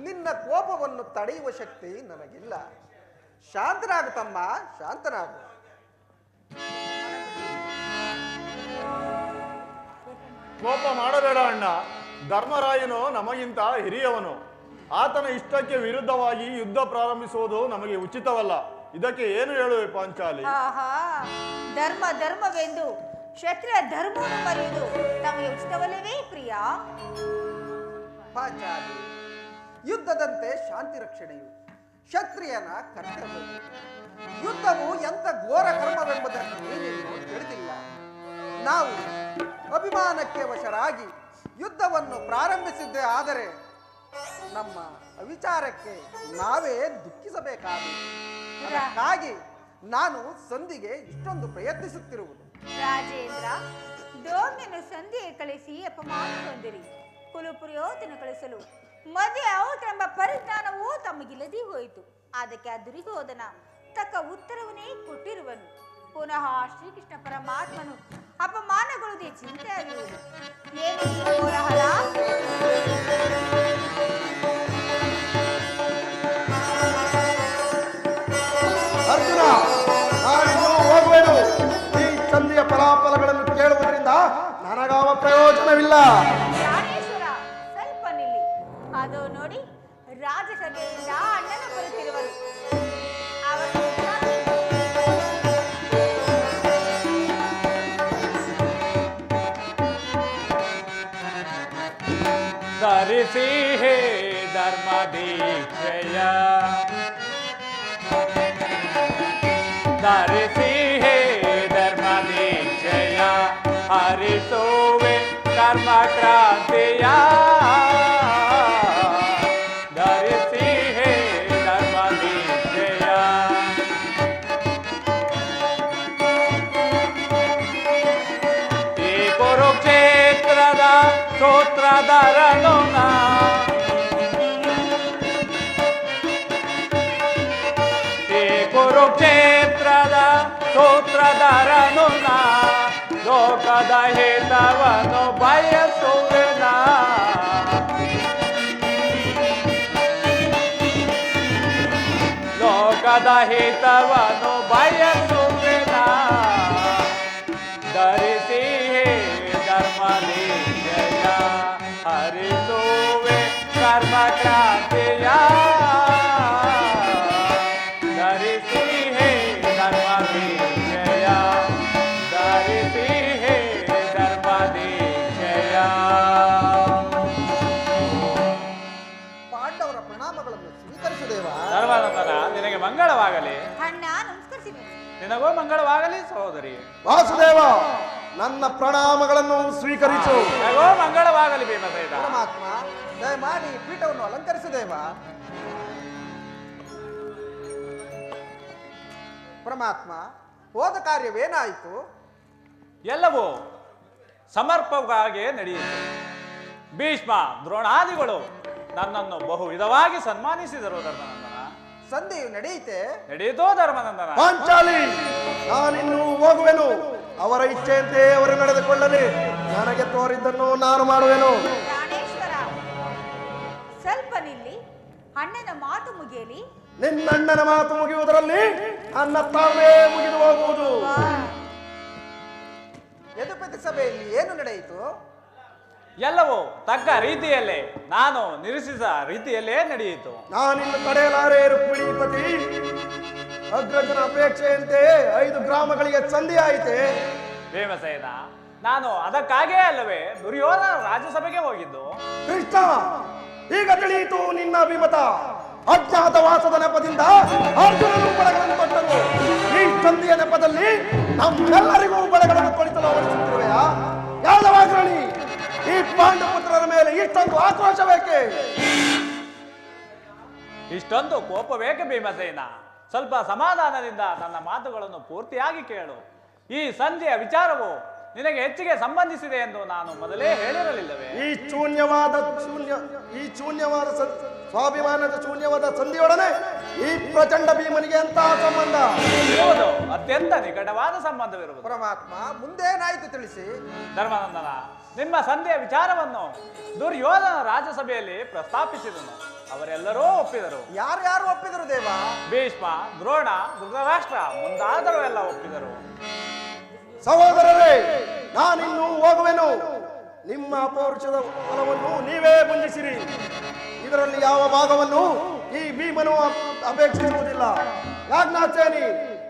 ನಿನ್ನ ಕೋಪವನ್ನು ತಡೆಯುವ ಶಕ್ತಿ ನನಗಿಲ್ಲ. ಶಾಂತನಾಗು ತಮ್ಮ, ಶಾಂತನಾಗು. ಕೋಪ ಮಾಡಬೇಡ ಅಣ್ಣ. ಧರ್ಮರಾಯನು ನಮಗಿಂತ ಹಿರಿಯವನು. ಆತನ ಇಷ್ಟಕ್ಕೆ ವಿರುದ್ಧವಾಗಿ ಯುದ್ಧ ಪ್ರಾರಂಭಿಸುವುದು ನಮಗೆ ಉಚಿತವಲ್ಲ. ಇದಕ್ಕೆ ಏನು ಹೇಳುವೆ ಪಾಂಚಾಲಿ? ಆಹಾ, ಧರ್ಮ ಧರ್ಮವೆಂದು ಕ್ಷತ್ರಿಯ ಧರ್ಮವನ್ನು ಮರೆಯುವುದು ತಮಗೆ ಉಚಿತವಲ್ಲವೇ ಪ್ರಿಯ? ಪಾಂಚಾಲಿ, ಯುದ್ಧದಂತೆ ಶಾಂತಿ ರಕ್ಷಣೆಯು ಕ್ಷತ್ರಿಯನ ಕರ್ತವ್ಯ. ಯುದ್ಧವು ಎಂತ ಘೋರ ಕರ್ಮವೆಂಬುದನ್ನು ನೀನು ತಿಳಿದಿಲ್ಲ. ನಾವು ಅಭಿಮಾನಕ್ಕೆ ವಶರಾಗಿ ಯುದ್ಧವನ್ನು ಪ್ರಾರಂಭಿಸಿದ್ದೇ ಆದರೆ ನಮ್ಮ ಅವಿಚಾರಕ್ಕೆ ನಾವೇ ದುಃಖಿಸಬೇಕಾಗಿದೆ. ಅದಕ್ಕಾಗಿ ನಾನು ಸಂಧಿಗೆ ಇಷ್ಟೊಂದು ಪ್ರಯತ್ನಿಸುತ್ತಿರುವುದು. ರಾಜೇಂದ್ರ, ದ್ರೋಣ್ಯನು ಸಂಧಿಗೆ ಕಳಿಸಿ ಅಪಮಾನಗೊಂಡಿರಿ. ಕುಲಪುರಿಯೋತನ ಕಳಿಸಲು ಮದುವೆ ಔತೆಂಬ ಪರಿಜ್ಞಾನವೂ ತಮಗಿಲ್ಲದೆ ಹೋಯಿತು. ಅದಕ್ಕೆ ಆ ದುರ್ಯೋಧನ ತಕ್ಕ ಉತ್ತರವನ್ನೇ ಕೊಟ್ಟಿರುವನು. ಪುನಃ ಶ್ರೀಕೃಷ್ಣ ಪರಮಾತ್ಮನು ಅಪಮಾನಗೊಳ್ಳದೆ ಚಿಂತೆ ಆಗಿರುವುದು. ಏನು ಕೋಲಾಹಲ? ಅರ್ಜುನ, ನಾನು ಹೋಗುವೆನು. ನನಗಾವ ಪ್ರಯೋಜನವಿಲ್ಲ. ಪ್ರಾಣೇಶ್ವರ ಸ್ವಲ್ಪ ನಿಲ್ಲಿ. ಅದು ನೋಡಿ ರಾಜಸಭೆಯಿಂದ ಅಣ್ಣನ ಬರುತ್ತಿರುವರು. ಅವರು ಧರಿಸಿ ಹೇ ಧರ್ಮ ದೀಕ್ಷೆಯ, ಧರಿಸಿ ಹೇ ಧರ್ಮ ದೀಕ್ಷೆಯ, ಹರಿಸುವೆ ಕರ್ಮ ಕ್ರಾಂತಿಯ, ಧರಿಸಿ ಹೇ ಧರ್ಮ ದೀಕ್ಷೆಯ. ಈ ಕುರುಕ್ಷೇತ್ರದ ಸೂತ್ರಧರನು ನಾ, ಈ ಕುರುಕ್ಷೇತ್ರದ ಸೂತ್ರಧರನು ನಾ, ಲೋಕದ ಹಿತವನ್ನು ಬಯಸುವೆನ, ಲೋಕದ ಹಿತವನ್ನು ಬಯಸುವೆನ, ಧರಿಸಿ ಧರ್ಮ ದೀಕ್ಷೆಯ, ಹರಿಸುವೆ ಕರ್ಮ ಕ್ರಾಂತಿಯ, ಧರಿಸಿ ಧರ್ಮ ದೀಕ್ಷೆಯ, ಧರಿಸಿ ಧರ್ಮ ದೀಕ್ಷೆಯ. ಪಾಂಡವರ ಪ್ರಣಾಮಗಳನ್ನು ಸ್ವೀಕರಿಸುದೇವಾ. ಧರ್ಮಾನಂದನ, ನಿನಗೆ ಮಂಗಳವಾಗಲಿ. ಅಣ್ಣ ನಮಸ್ಕರಿಸಿದೆ. ನಿನಗೂ ಮಂಗಳವಾಗಲಿ ಸಹೋದರಿ. ವಾಸುದೇವ, ನನ್ನ ಪ್ರಣಾಮಗಳನ್ನು ಸ್ವೀಕರಿಸು. ನಿನಗೂ ಮಂಗಳವಾಗಲಿ ಭೀಮಸೇನ. ಪರಮಾತ್ಮ ದಯಮಾಡಿ ಪೀಠವನ್ನು ಅಲಂಕರಿಸುದೇವಾ. ಪರಮಾತ್ಮ ಹೋದ ಕಾರ್ಯವೇನಾಯಿತು? ಎಲ್ಲವೂ ಸಮರ್ಪಕವಾಗಿ ನಡೆಯಿತು. ಭೀಷ್ಮ ದ್ರೋಣಾದಿಗಳು ನನ್ನನ್ನು ಬಹು ವಿಧವಾಗಿ ಸನ್ಮಾನಿಸಿದರು. ಧರ್ಮನಂದನ, ಸಂಧಿಯು ನಡೆಯಿತೆ. ನಡೆಯಿತೋ ಧರ್ಮನಂದನ? ಪಾಂಚಾಲಿ, ನಾನಿನ್ನು ಹೋಗುವೆನು. ಅವರ ಇಚ್ಛೆಯಂತೆ ಅವರು ನಡೆದುಕೊಳ್ಳಲಿ. ನನಗೆ ತೋರಿದ್ದನ್ನು ನಾನು ಮಾಡುವೆನು. ಪ್ರಾಣೇಶ್ವರ ಸ್ವಲ್ಪ ನಿಲ್ಲಿ. ಅಣ್ಣನ ಮಾತು ಮುಗಿಯಲಿ. ನಿನ್ನಣ್ಣನ ಮಾತು ಮುಗಿಯುವುದರಲ್ಲಿ ನನ್ನ ತಾವೇ ಮುಗಿದು ಹೋಗುವುದು. ಯದುಪತಿ ಸಭೆಯಲ್ಲಿ ಏನು ನಡೆಯಿತು? ಎಲ್ಲವೂ ತಕ್ಕ ರೀತಿಯಲ್ಲೇ, ನಾನು ನಿರೀಕ್ಷಿಸಿದ ರೀತಿಯಲ್ಲೇ ನಡೆಯಿತು. ನಾನಿನ್ನು ತಡೆಯಲಾರೆ ರುಕ್ಮಿಣೀಪತಿ. ಅಗ್ರಜನ ಅಪೇಕ್ಷೆಯಂತೆ 5 ಗ್ರಾಮಗಳಿಗೆ ಸಂಧಿ ಆಯಿತೆ. ಭೀಮಸೇನ, ನಾನು ಅದಕ್ಕಾಗೇ ಅಲ್ಲವೇ ದುರ್ಯೋಧನ ರಾಜ್ಯಸಭೆಗೆ ಹೋಗಿದ್ದು. ಕೃಷ್ಣ, ಈಗ ತಿಳಿಯಿತು ನಿನ್ನ ಅಭಿಮತ. ಅಜ್ಞಾತವಾಸದ ನೆಪದಿಂದ ಅರ್ಜುನನು ಬಳೆಗಳನ್ನು ಕೊಟ್ಟರು. ಈ ಸಂಧಿಯ ನೆಪದಲ್ಲಿ ನಮ್ಮೆಲ್ಲರಿಗೂ ಬಳೆಗಳನ್ನು ಕೊಡಿಸಲು ಅವರಿಸುತ್ತಿರುವೆಯಾ? ಯಾದವಾಗ್ರಣಿ, ಈ ಪಾಂಡಪುತ್ರರ ಮೇಲೆ ಇಷ್ಟೊಂದು ಆಕ್ರೋಶ ಬೇಕೆ? ಇಷ್ಟೊಂದು ಕೋಪ ಬೇಕೆ ಭೀಮಸೇನ? ಸ್ವಲ್ಪ ಸಮಾಧಾನದಿಂದ ನನ್ನ ಮಾತುಗಳನ್ನು ಪೂರ್ತಿಯಾಗಿ ಕೇಳು. ಈ ಸಂಧಿಯ ವಿಚಾರವು ನಿನಗೆ ಹೆಚ್ಚಿಗೆ ಸಂಬಂಧಿಸಿದೆ ಎಂದು ನಾನು ಮೊದಲೇ ಹೇಳಿರಲಿಲ್ಲವೇ? ಈ ಶೂನ್ಯವಾದ ಸ್ವಾಭಿಮಾನದ ಶೂನ್ಯವಾದ ಸಂಧಿಯೊಡನೆ ಈ ಪ್ರಚಂಡ ಭೀಮನಿಗೆ ಅಂತಹ ಸಂಬಂಧ ಇರುವುದು ಅತ್ಯಂತ ನಿಕಟವಾದ ಸಂಬಂಧವಿರುವುದು. ಪರಮಾತ್ಮ ಮುಂದೇನಾಯಿತು ತಿಳಿಸಿ. ಧರ್ಮಾನಂದನ, ನಿಮ್ಮ ಸಂಧಿಯ ವಿಚಾರವನ್ನು ದುರ್ಯೋಧನ ರಾಜ್ಯಸಭೆಯಲ್ಲಿ ಪ್ರಸ್ತಾಪಿಸಿದನು. ಅವರೆಲ್ಲರೂ ಒಪ್ಪಿದರು. ಯಾರ್ಯಾರು ಒಪ್ಪಿದರು ದೇವ? ಭೀಷ್ಮ, ದ್ರೋಣ, ಧೃತರಾಷ್ಟ್ರ ಮುಂತಾದರು ಎಲ್ಲ ಒಪ್ಪಿದರು. ಸಹೋದರರೇ, ನಾನಿನ್ನು ಹೋಗುವೆನು. ನಿಮ್ಮ ಅಪೌರುಷದ ಫಲವನ್ನು ನೀವೇ ಬಂಧಿಸಿರಿ. ಇದರಲ್ಲಿ ಯಾವ ಭಾಗವನ್ನು ಈ ಭೀಮನು ಅಪೇಕ್ಷಿಸುವುದಿಲ್ಲ. ಯಾಜ್ಞಾಸೇನಿ,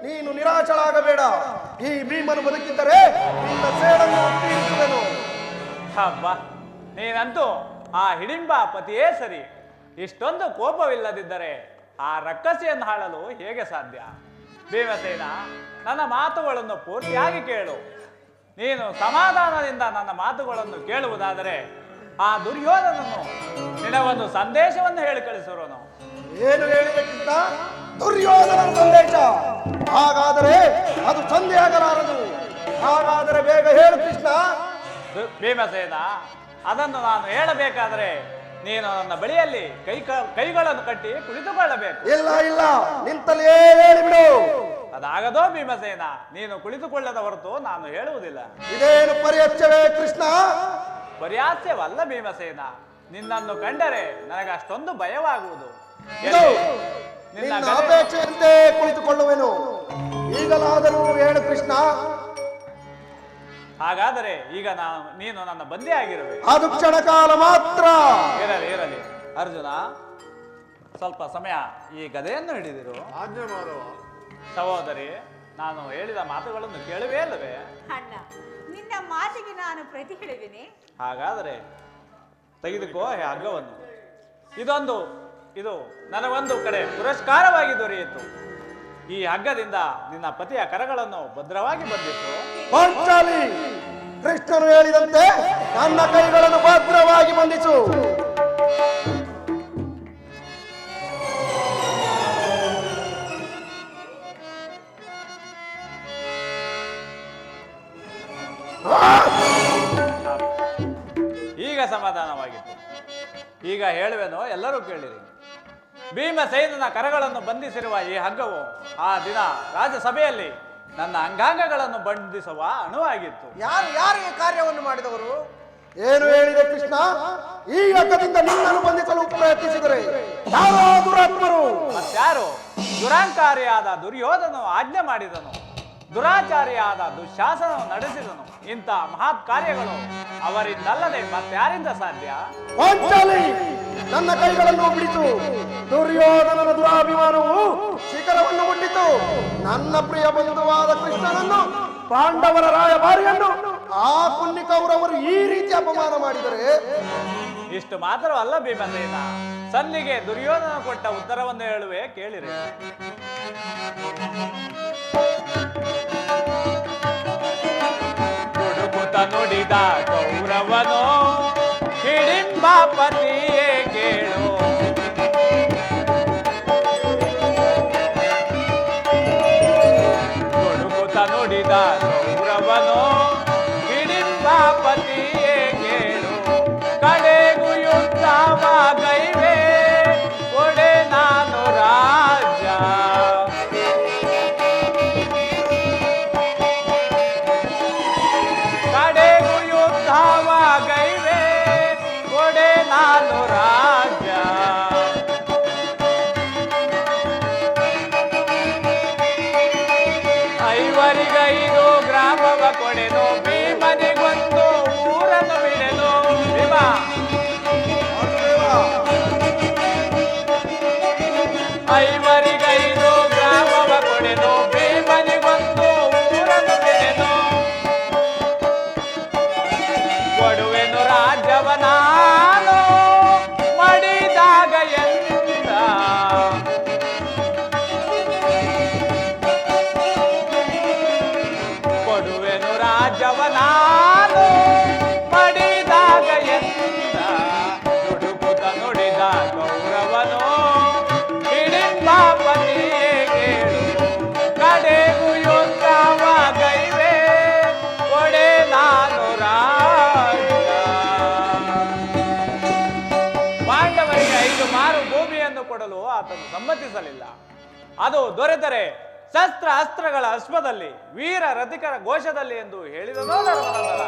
ನೀನು ನಿರಾಶಳಾಗಬೇಡ. ಈ ಭೀಮನು ಬದುಕಿದ್ದರೆ ನಿನ್ನ ಸೇಡನ್ನು ತೀರಿಸುವೆನು. ಹಬ್ಬ, ನೀನಂತೂ ಆ ಹಿಡಿಂಬ ಪತಿಯೇ ಸರಿ. ಇಷ್ಟೊಂದು ಕೋಪವಿಲ್ಲದಿದ್ದರೆ ಆ ರಕ್ಕಸಿಯನ್ನು ಹಾಳಲು ಹೇಗೆ ಸಾಧ್ಯ? ಭೀಮಸೇನ, ನನ್ನ ಮಾತುಗಳನ್ನು ಪೂರ್ತಿಯಾಗಿ ಕೇಳು. ನೀನು ಸಮಾಧಾನದಿಂದ ನನ್ನ ಮಾತುಗಳನ್ನು ಕೇಳುವುದಾದರೆ ಆ ದುರ್ಯೋಧನನು ನಿನಗೊಂದು ಸಂದೇಶವನ್ನು ಹೇಳಿ ಕಳಿಸಿರೋನು. ಏನು ಹೇಳಿದಕ್ಕಿಂತ ದುರ್ಯೋಧನ ಸಂದೇಶ. ಹಾಗಾದರೆ ಅದು ಸಂಧಿಯಾಗಲಾರದು. ಹಾಗಾದರೆ ಬೇಗ ಹೇಳು ಕೃಷ್ಣ. ಭೀಮಸೇನ, ಅದನ್ನು ನಾನು ಹೇಳಬೇಕಾದರೆ ನೀನು ನನ್ನ ಬಳಿಯಲ್ಲಿ ಕೈಗಳನ್ನು ಕಟ್ಟಿ ಕುಳಿತುಕೊಳ್ಳಬೇಕು. ಇಲ್ಲ ಇಲ್ಲ, ನಿಂತಲೇ ಹೇಳಿಬಿಡು. ಅದಾಗದೋ ಭೀಮಸೇನ? ನೀನು ಕುಳಿತುಕೊಳ್ಳದ ಹೊರತು ನಾನು ಹೇಳುವುದಿಲ್ಲ. ಇದೇನು ಪರಿಹತ್ಯವೇ ಕೃಷ್ಣ? ಪರ್ಯಾಸ್ಯವಲ್ಲ ಭೀಮಸೇನ. ನಿನ್ನನ್ನು ಕಂಡರೆ ನನಗೆ ಅಷ್ಟೊಂದು ಭಯವಾಗುವುದು. ಇದು ನಿನ್ನ ನಿನ್ನ ಗದೆ- ಅಪೇಕ್ಷೆಯಂತೆ ಕುಳಿತುಕೊಳ್ಳುವೆನು. ಈಗಲಾದರೂ ಹೇಳು ಕೃಷ್ಣ. ಹಾಗಾದರೆ ಈಗ ನೀನು ನನ್ನ ಬಂದಿ ಆಗಿರುವೆ. ಅದು ಕ್ಷಣಕಾಲ ಮಾತ್ರ. ಇರಲಿ ಇರಲಿ ಅರ್ಜುನ, ಸ್ವಲ್ಪ ಸಮಯ ಈ ಗದೆಯನ್ನು ಹಿಡಿದಿರು. ಆಜ್ಞೆ ಮಾಡುವ. ಸಹೋದರಿ, ನಾನು ಹೇಳಿದ ಮಾತುಗಳನ್ನು ಕೇಳುವೇ ಅಲ್ಲವೇ? ಅಣ್ಣ, ನಿನ್ನ ಮಾತಿಗೆ ನಾನು ಪ್ರತಿ ಹೇಳಿದ್ದೇನೆ. ಹಾಗಾದರೆ ತೆಗೆದುಕೋ ಈ ಹಗ್ಗವನ್ನು. ಇದು ನನಗೊಂದು ಕಡೆ ಪುರಸ್ಕಾರವಾಗಿ ದೊರೆಯಿತು. ಈ ಹಗ್ಗದಿಂದ ನಿನ್ನ ಪತಿಯ ಕರಗಳನ್ನು ಭದ್ರವಾಗಿ ಬಂಧಿಸು. ಪಾಂಚಾಲಿ, ಕೃಷ್ಣನು ಹೇಳಿದಂತೆ ನನ್ನ ಕೈಗಳನ್ನು ಭದ್ರವಾಗಿ ಬಂಧಿಸು. ಈಗ ಸಮಾಧಾನವಾಗಿತ್ತು. ಈಗ ಹೇಳುವೆನೋ, ಎಲ್ಲರೂ ಕೇಳಿರಿ. ಭೀಮಸೇನನ ಕರಗಳನ್ನು ಬಂಧಿಸಿರುವ ಈ ಹಗ್ಗವು ಆ ದಿನ ರಾಜಸಭೆಯಲ್ಲಿ ನನ್ನ ಅಂಗಾಂಗಗಳನ್ನು ಬಂಧಿಸುವ ಅಣುವಾಗಿತ್ತು. ಯಾರು ಈ ಕಾರ್ಯವನ್ನು ಮಾಡಿದವರು? ಏನು ಹೇಳಿದೆ ಕೃಷ್ಣ? ಈ ಹಗ್ಗದಿಂದ ನಿನ್ನನ್ನು ಬಂಧಿಸಲು ಪ್ರಯತ್ನಿಸಿದರೆ ಯಾರೋ ದುರಾತ್ಮರು. ಮತ್ಯಾರು? ದುರಾಂಕಾರಿಯಾದ ದುರ್ಯೋಧನು ಆಜ್ಞೆ ಮಾಡಿದನು, ದುರಾಚಾರಿಯಾದ ದುಶಾಸನ ನಡೆಸಿದನು. ಇಂಥ ಮಹತ್ ಕಾರ್ಯಗಳು ಅವರಿಂದಲ್ಲದೆ ಮತ್ಯಾರಿಂದ ಸಾಧ್ಯ? ಪಾಂಚಾಲಿ, ನನ್ನ ಕೈಗಳನ್ನು ಬಿಡಿಸು. ದುರ್ಯೋಧನನ ದುರಾಭಿಮಾನವು ಶಿಖರವನ್ನು ಮುಟ್ಟಿತು. ನನ್ನ ಪ್ರಿಯ ಬಂಧುವಾದ ಕೃಷ್ಣನನ್ನು, ಪಾಂಡವರ ರಾಯಭಾರಿಯನ್ನು ಆ ಪುಣ್ಯ ಕೌರವರು ಈ ರೀತಿ ಅಪಮಾನ ಮಾಡಿದರೆ ಇಷ್ಟು ಮಾತ್ರವಲ್ಲ ಭೀಮಸೇನ, ಸಲ್ಲಿಗೆ ದುರ್ಯೋಧನ ಕೊಟ್ಟ ಉತ್ತರವನ್ನು ಹೇಳುವೆ, ಕೇಳಿರಿ. ನುಡುಕುತ ನುಡಿದ ಕೌರವನೋ ಹಿಡಿಂಬಾಪತಿಯೇ ಕೇಳು. ನುಡುಕುತ ನುಡಿದ ಕೌರವನೋ ಹಿಡಿಂಬಾಪತಿಯೇ ಕೇಳು. ಕಡೆಗೂ ಯುದ್ಧವಾಗೈವೆ ಒಡೆ ನಾನು ರಾಜ. ಕಡೆಗೂ ಯುದ್ಧವಾಗೈವೆ ಒಡೆ ನಾನು ರಾಜ. ಐವರಿಗೈದು ಗ್ರಾಮವ ಕೊಡೆನು, ಭೀಮನಿಗೊಂದು ಊರನ್ನು ಬಿಡೆನು. ಭೀಮ, ಐವರಿಗೈದು ಗ್ರಾಮವ ಕೊಡೆನು, ಭೀಮನಿಗೊಂದು ಊರನ್ನು ಬಿಡೆನು. ಕೊಡುವೆನು ರಾಜ್ಯವ ನಾನು ಮಡಿದಾಗ ಎಂದ. ಕೊಡುವೆನು ರಾಜ್ಯವ ನಾನು ಮಡಿದಾಗ ಎಂದ. ನುಡುಕುತ ನುಡಿದ ಗೌರವನೋ ಹಿಡಿಂಬಾಪತಿಯೇ ಕೇಳು. ಕಡೆಗೂ ಯುದ್ಧವಾಗೈವೆ ಒಡೆ ನಾನು ರಾಜ. ಪಾಂಡವರಿಗೆ 5 ಮಾರು ಭೂಮಿಯನ್ನು ಕೊಡಲು ಆತನು ಸಮ್ಮತಿಸಲಿಲ್ಲ. ಅದು ದೊರೆತರೆ ಶಸ್ತ್ರ ಅಸ್ತ್ರಗಳ ಅಶ್ವದಲ್ಲಿ, ವೀರ ರಥಿಕರ ಘೋಷದಲ್ಲಿ ಎಂದು ಹೇಳಿದನೋ ಧರ್ಮನಂದನ.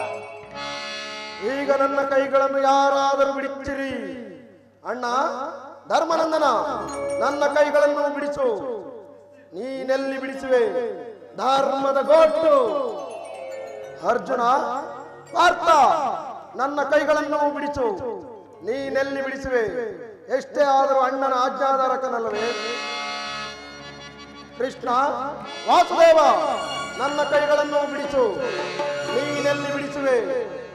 ಈಗ ನನ್ನ ಕೈಗಳನ್ನು ಯಾರಾದರೂ ಬಿಡಿಸಿರಿ. ಅಣ್ಣ ಧರ್ಮನಂದನ, ನನ್ನ ಕೈಗಳನ್ನು ಬಿಡಿಸು. ನೀನೆಲ್ಲಿ ಬಿಡಿಸುವೆ? ಧರ್ಮದ ಗೋಟ್ಟು. ಅರ್ಜುನ, ಪಾರ್ಥ, ನನ್ನ ಕೈಗಳನ್ನು ಬಿಡಿಸು. ನೀನೆಲ್ಲಿ ಬಿಡಿಸುವೆ? ಎಷ್ಟೇ ಆದರೂ ಅಣ್ಣನ ಆಜ್ಞಾಧಾರಕನಲ್ಲವೇ? ಕೃಷ್ಣ, ವಾಸುದೇವ, ನನ್ನ ಕೈಗಳನ್ನು ಬಿಡಿಸು. ನೀನೆಲ್ಲಿ ಬಿಡಿಸುವೆ?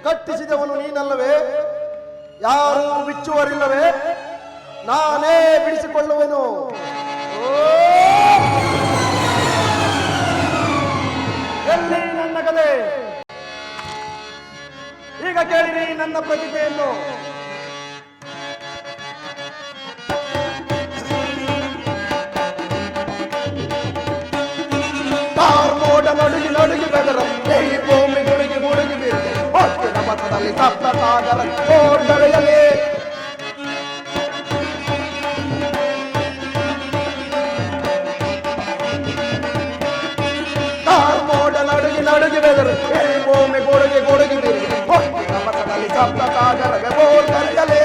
ಕಟ್ಟಿಸಿದವನು ನೀನಲ್ಲವೇ? ಯಾರೂ ಬಿಚ್ಚುವರಿಲ್ಲವೇ? ನಾನೇ ಬಿಡಿಸಿಕೊಳ್ಳುವೆನು. ಎಲ್ಲಿ ನನ್ನ ಕಲೆ? ಈಗ ಕೇಳಿರಿ ನನ್ನ ಪ್ರತಿಜ್ಞೆಯನ್ನು. ಕಾರ್ಮೋಡ ನಡುಗಿ ನಡುಗಿ ಬೆದರ ಈ ಭೂಮಿ ಗುಡುಗಿ ಗುಡುಗಿ ಬೀರಿದೆ. ಹೊತ್ತಿನ ಮತದಲ್ಲಿ ಸಪ್ತ ಸಾಗರ ಓಡಳೆಯಲೇ. ಕಾರ್ಮೋಡ ನಡುಗಿ ನಡುಗಿ ಬೆದರ ಈ ಭೂಮಿ ಗುಡುಗಿ ಗುಡುಗಿ ಬೀರಿದೆ. ಹೊತ್ತಿನ ಮತದಲ್ಲಿ ಸಪ್ತ ಸಾಗರವೇ ಓಡಳೆಯಲೇ.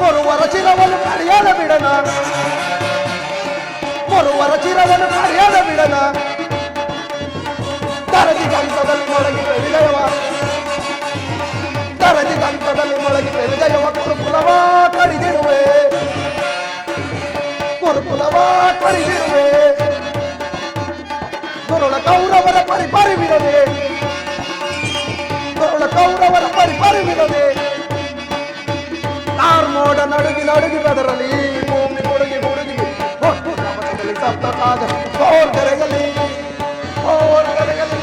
ಬರುವರ ಚಿರವನ್ನು ಕರೆಯಲ ಬಿಡನ, ಬರುವರ ಚಿರವನ್ನು ಕರೆಯಲ ಬಿಡನ. ದರದಿ ಗಂಟದಲ್ಲಿ ಮೊಳಗಿದ ವಿಜಯವ ದರದಿ ಗಂಟದಲ್ಲಿ ಮೊಳಗಿದ ವಿಜಯವ ಕುರುಕುಲವ ಕಡಿದಿರುವೆ ಕುರುಕುಲವ ಕಡಿದಿರುವೆ ದುರುಳ ಕೌರವರ ಪರಿಪರಿವಿರದೆ ದುರುಳ ಕೌರವರ ಪರಿಪರಿವಿರದೆ ಕಾರ್ಮೋಡ ನಡುಗಿ ನಡುಗಿ ಬೆದರಲಿ ಭೂಮಿ ಗುಡುಗಿ ಗುಡುಗಿ ಹೊಟ್ಟು ಕವಚದಲ್ಲಿ ಸಪ್ತಕಾದ ಹೋರ್ಗರೆಗಲಿ ಹೋರ್ಗರೆಗಲಿ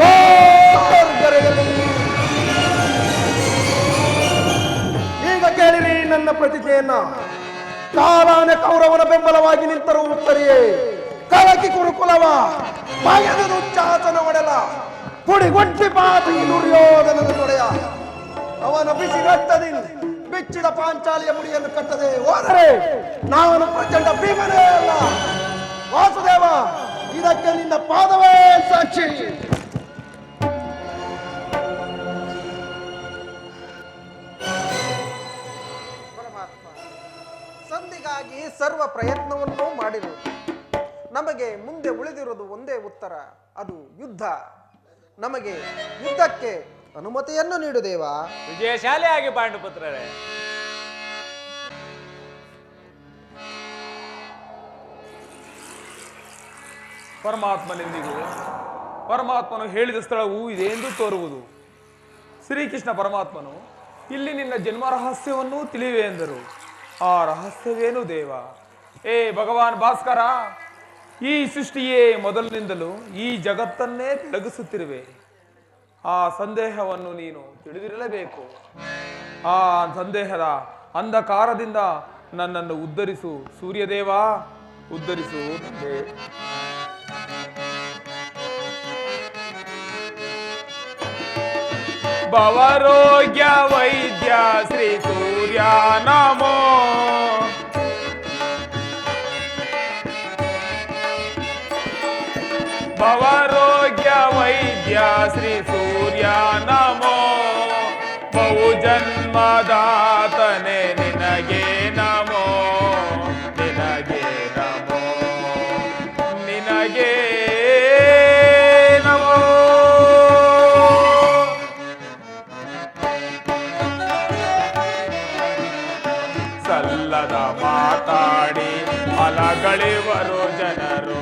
ಹೋರ್ಗರೆಗಲಿ. ಈಗ ಕೇಳಿರಿ ನನ್ನ ಪ್ರತಿಜ್ಞೆಯನ್ನ. ಕಾಲಾನೆ ಕೌರವನ ಬೆಂಬಲವಾಗಿ ನಿಂತರೂ ಉತ್ತರಿಯೇ ಕಳಕಿ ಕುರುಕುಲವ ಬಗೆದು ಚಾತನ ಒಡೆಲ ಪುಡಿಗೊಟ್ಟಿ ಪಾತಕಿ ದುರ್ಯೋಧನನ ತೊಡೆಯ ಅವನ ಬಿಸಿ ರಕ್ತದಿಂದ ಬಿಚ್ಚಿದ ಪಾಂಚಾಲಿಯ ಮುಡಿಯನ್ನು ಕಟ್ಟದೆ ಹೋದರೆ ನಾನು ಪ್ರಚಂಡ ಭೀಮನೇ ಅಲ್ಲ. ವಾಸುದೇವ, ಇದಕ್ಕೆ ನಿನ್ನ ಪಾದವೇ ಸಾಕ್ಷಿ. ಪರಮಾತ್ಮ, ಸಂಧಿಗಾಗಿ ಸರ್ವ ಪ್ರಯತ್ನವನ್ನು ಮಾಡಿರುವುದು. ನಮಗೆ ಮುಂದೆ ಉಳಿದಿರುವುದು ಒಂದೇ ಉತ್ತರ, ಅದು ಯುದ್ಧ. ನಮಗೆ ಯುದ್ಧಕ್ಕೆ ಅನುಮತಿಯನ್ನು ನೀಡು ದೇವ. ವಿಜಯಶಾಲಿಯಾಗಿ ಪಾಂಡುಪುತ್ರರೇ. ಪರಮಾತ್ಮನೆಂದಿಗೂ ಪರಮಾತ್ಮನು ಹೇಳಿದ ಸ್ಥಳವು ಇದೆಂದು ತೋರುವುದು. ಶ್ರೀಕೃಷ್ಣ ಪರಮಾತ್ಮನು ಇಲ್ಲಿ ನಿನ್ನ ಜನ್ಮ ರಹಸ್ಯವನ್ನು ತಿಳಿವೆ ಎಂದರು. ಆ ರಹಸ್ಯವೇನು ದೇವ? ಏ ಭಗವಾನ್ ಭಾಸ್ಕರ, ಈ ಸೃಷ್ಟಿಯೇ ಮೊದಲಿನಿಂದಲೂ ಈ ಜಗತ್ತನ್ನೇ ಬೆಳಗಿಸುತ್ತಿರುವೆ. ಆ ಸಂದೇಹವನ್ನು ನೀನು ತಿಳಿದಿರಲೇಬೇಕು. ಆ ಸಂದೇಹದ ಅಂಧಕಾರದಿಂದ ನನ್ನನ್ನು ಉದ್ಧರಿಸು ಸೂರ್ಯದೇವ, ಉದ್ಧರಿಸು ತಂದೆ. ಭವರೋಗ್ಯ ವೈದ್ಯ ಶ್ರೀ ಸೂರ್ಯ ನಮೋ. ಭವರೋಗ್ಯ ವೈದ್ಯ ಶ್ರೀ ಸೂರ್ಯ ನಮೋ. ಬಹುಜನ್ಮದಾತನೆ ನಿನಗೆ ನಮೋ, ನಿನಗೆ ನಮೋ, ನಿನಗೆ ನಮೋ. ಸಲ್ಲದ ಮಾತಾಡಿ ಅಲಗಳಿವರು ಜನರು,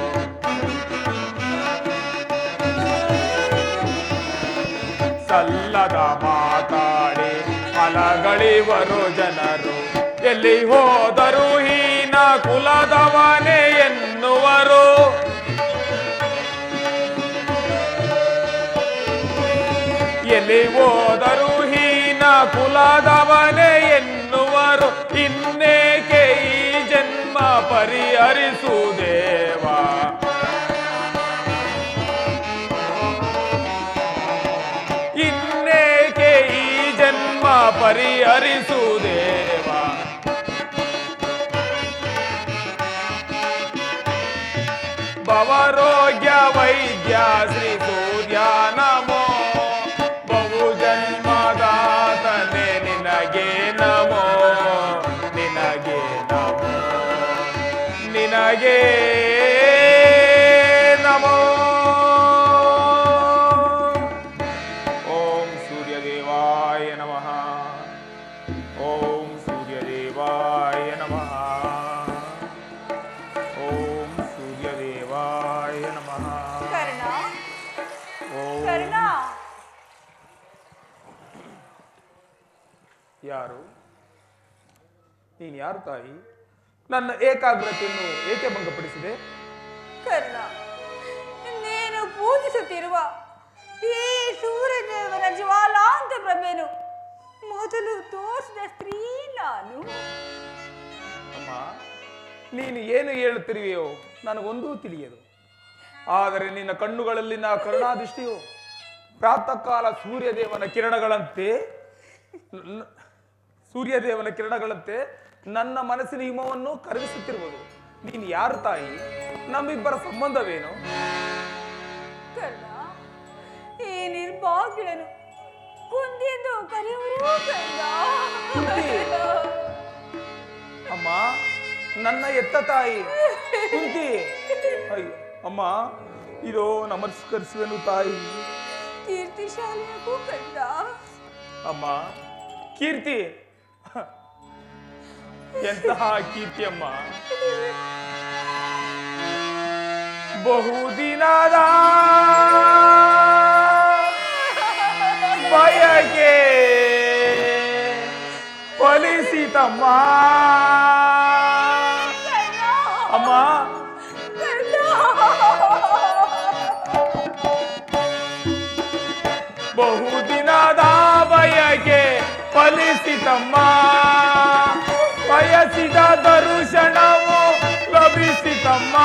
ಸಲ್ಲದ ಮಾತಾಡಿ ಅಲಗಳಿವರು ಜನರು. ಎಲ್ಲಿ ಹೋದರು ಹೀನ ಕುಲದವನೇ ಎನ್ನುವರು. ಎಲ್ಲಿ ಹೋದರು ಹೀನ ಕುಲದವನೇ ಎನ್ನುವರು. ಇನ್ನೇಕೆ ಈ ಜನ್ಮ ಪರಿಹರಿಸು ದೇವ. ಇನ್ನೇಕೆ ಈ ಜನ್ಮ ಪರಿಹರಿಸು ದೇವ. ಭವರೋಗ್ಯ ವೈದ್ಯ ಶ್ರೀ ಸೂರ್ಯ ನಮೋ. ಬಹುಜನ್ಮದಾತನೆ ನಿನಗೆ ನಮೋ, ನಿನಗೆ ನಮೋ, ನಿನಗೆ ನಮೋ. ಓಂ ಸೂರ್ಯದೇವಾಯ ನಮಃ. ಓಂ ಸೂರ್ಯದೇವಾಯ ನಮಃ. ಓಂ ಸೂರ್ಯದೇವಾಯ ನಮಃ. ಕರ್ಣ, ಓಂ. ಕರ್ಣ, ಯಾರು ನೀನು? ಯಾರು ತಾಯಿ? ನನ್ನ ಏಕಾಗ್ರತೆಯನ್ನು ಏಕೆ ಭಂಗಪಡಿಸಿದೆ? ಕರ್ಣ, ನೀನು ಪೂಜಿಸುತ್ತಿರುವ ಈ ಸೂರ್ಯದೇವನ ಜ್ವಾಲಾಂತ ಪ್ರಭೆನು ಮೊದಲು ತೋರಿಸಿದ ಸ್ತ್ರೀ ನಾನು. ಅಮ್ಮ, ನೀನು ಏನು ಹೇಳುತ್ತಿರುವೆಯೋ ನನಗೊಂದೂ ತಿಳಿಯದು. ಆದರೆ ನಿನ್ನ ಕಣ್ಣುಗಳಲ್ಲಿನ ಕರುಣಾದೃಷ್ಟಿಯು ಪ್ರಾತಃ ಕಾಲ ಸೂರ್ಯದೇವನ ಕಿರಣಗಳಂತೆ ನನ್ನ ಮನಸ್ಸಿನ ಹಿಮವನ್ನು ಕರಗಿಸುತ್ತಿರುವುದು. ನೀನು ಯಾರು ತಾಯಿ? ನಮ್ಮಿಬ್ಬರ ಸಂಬಂಧವೇನು? ಕರ್ಣ, ಈ ನಿರ್ಭಾಗ್ಯನು ಕುಂದೆಂದು ಕರೆಯುವರು ಕರ್ಣ. ಅಮ್ಮ, ನನ್ನ ಎತ್ತ ತಾಯಿ ಕುಂತಿ. ಅಯ್ಯೋ ಅಮ್ಮ, ಇದೋ ನಮಸ್ಕರಿಸುವೆನು ತಾಯಿ. ಕೀರ್ತಿ ಶಾಲೆಗೂ ಕಂಡ ಅಮ್ಮ, ಕೀರ್ತಿ ಎಂತಹ ಕೀರ್ತಿ ಅಮ್ಮ. ಬಹುದಿನದ ಬಯಕೆ ಫಲಿಸಿತಮ್ಮ. ಅಮ್ಮ, ಬಹುದಿನದ ಬಯಕೆ ಫಲಿಸಿತಮ್ಮ. ಬಯಸಿದ ದರ್ಶನವು ಲಭಿಸಿತಮ್ಮ.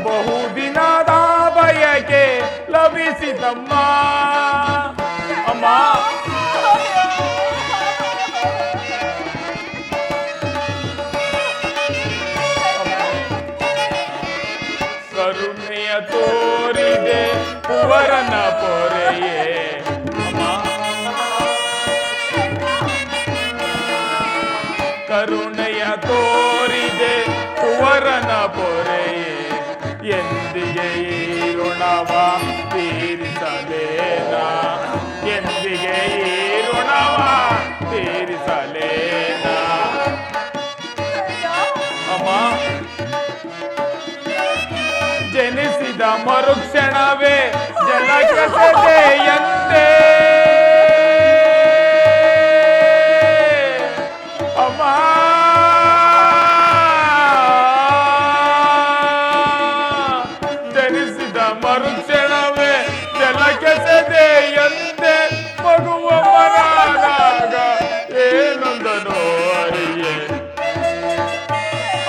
ಬಹುದಿನದ ಬಯಕೆ ಲಭಿಸಿತಮ್ಮ. ಅಮ್ಮ, ಕರುಣೆಯ ತೋರಿದೆ ಕುವರನ ಪೊರೆಯೇ. ಅಮ್ಮ, ಕರುಣೆಯ ತೋರಿದೆ ಕುವರನ ಪೊರೆಯೇ. ಎಂದಿಗೆ ಈ ಋಣವ ತೀರಿಸಲೇನ, ಎಂದಿಗೆ ಈ ಋಣವ ತೀರಿಸಲೇನ. ಅಮ್ಮ, ಜನಿಸಿದ ಮರುಕ್ಷಣವೇ ಜಲಕಸೆಯಂತೆ. ಅಮ್ಮ, ಜನಿಸಿದ ಮರುಕ್ಷಣವೇ ಜಲಕಸೆಯಂತೆ. ಮಗುವಮ್ಮನಾದಾಗ ಏನೊಂದನು ಅರಿಯೇ.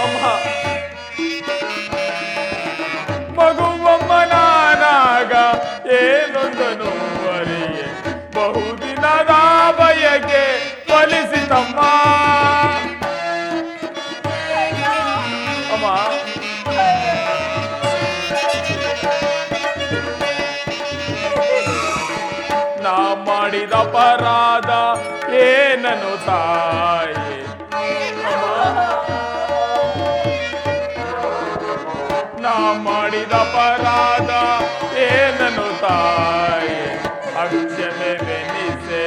ಅಮ್ಮ, ಮಗುವಮ್ಮನಾಗ ಏನೊಂದನು ಅರಿಯೆ. ಬಹುದಿನದ ಬಯಕೆ ಫಲಿಸಿತಮ್ಮ. ಅಮ್ಮ, ನಾ ಮಾಡಿದ ಅಪರಾಧ ಏನನು ತಾಯಿ. ನಾ ಮಾಡಿದ ಅಪರಾಧ ಏನನು ತಾಯಿ. ಅಕ್ಷಮೆವೆನಿಸೆ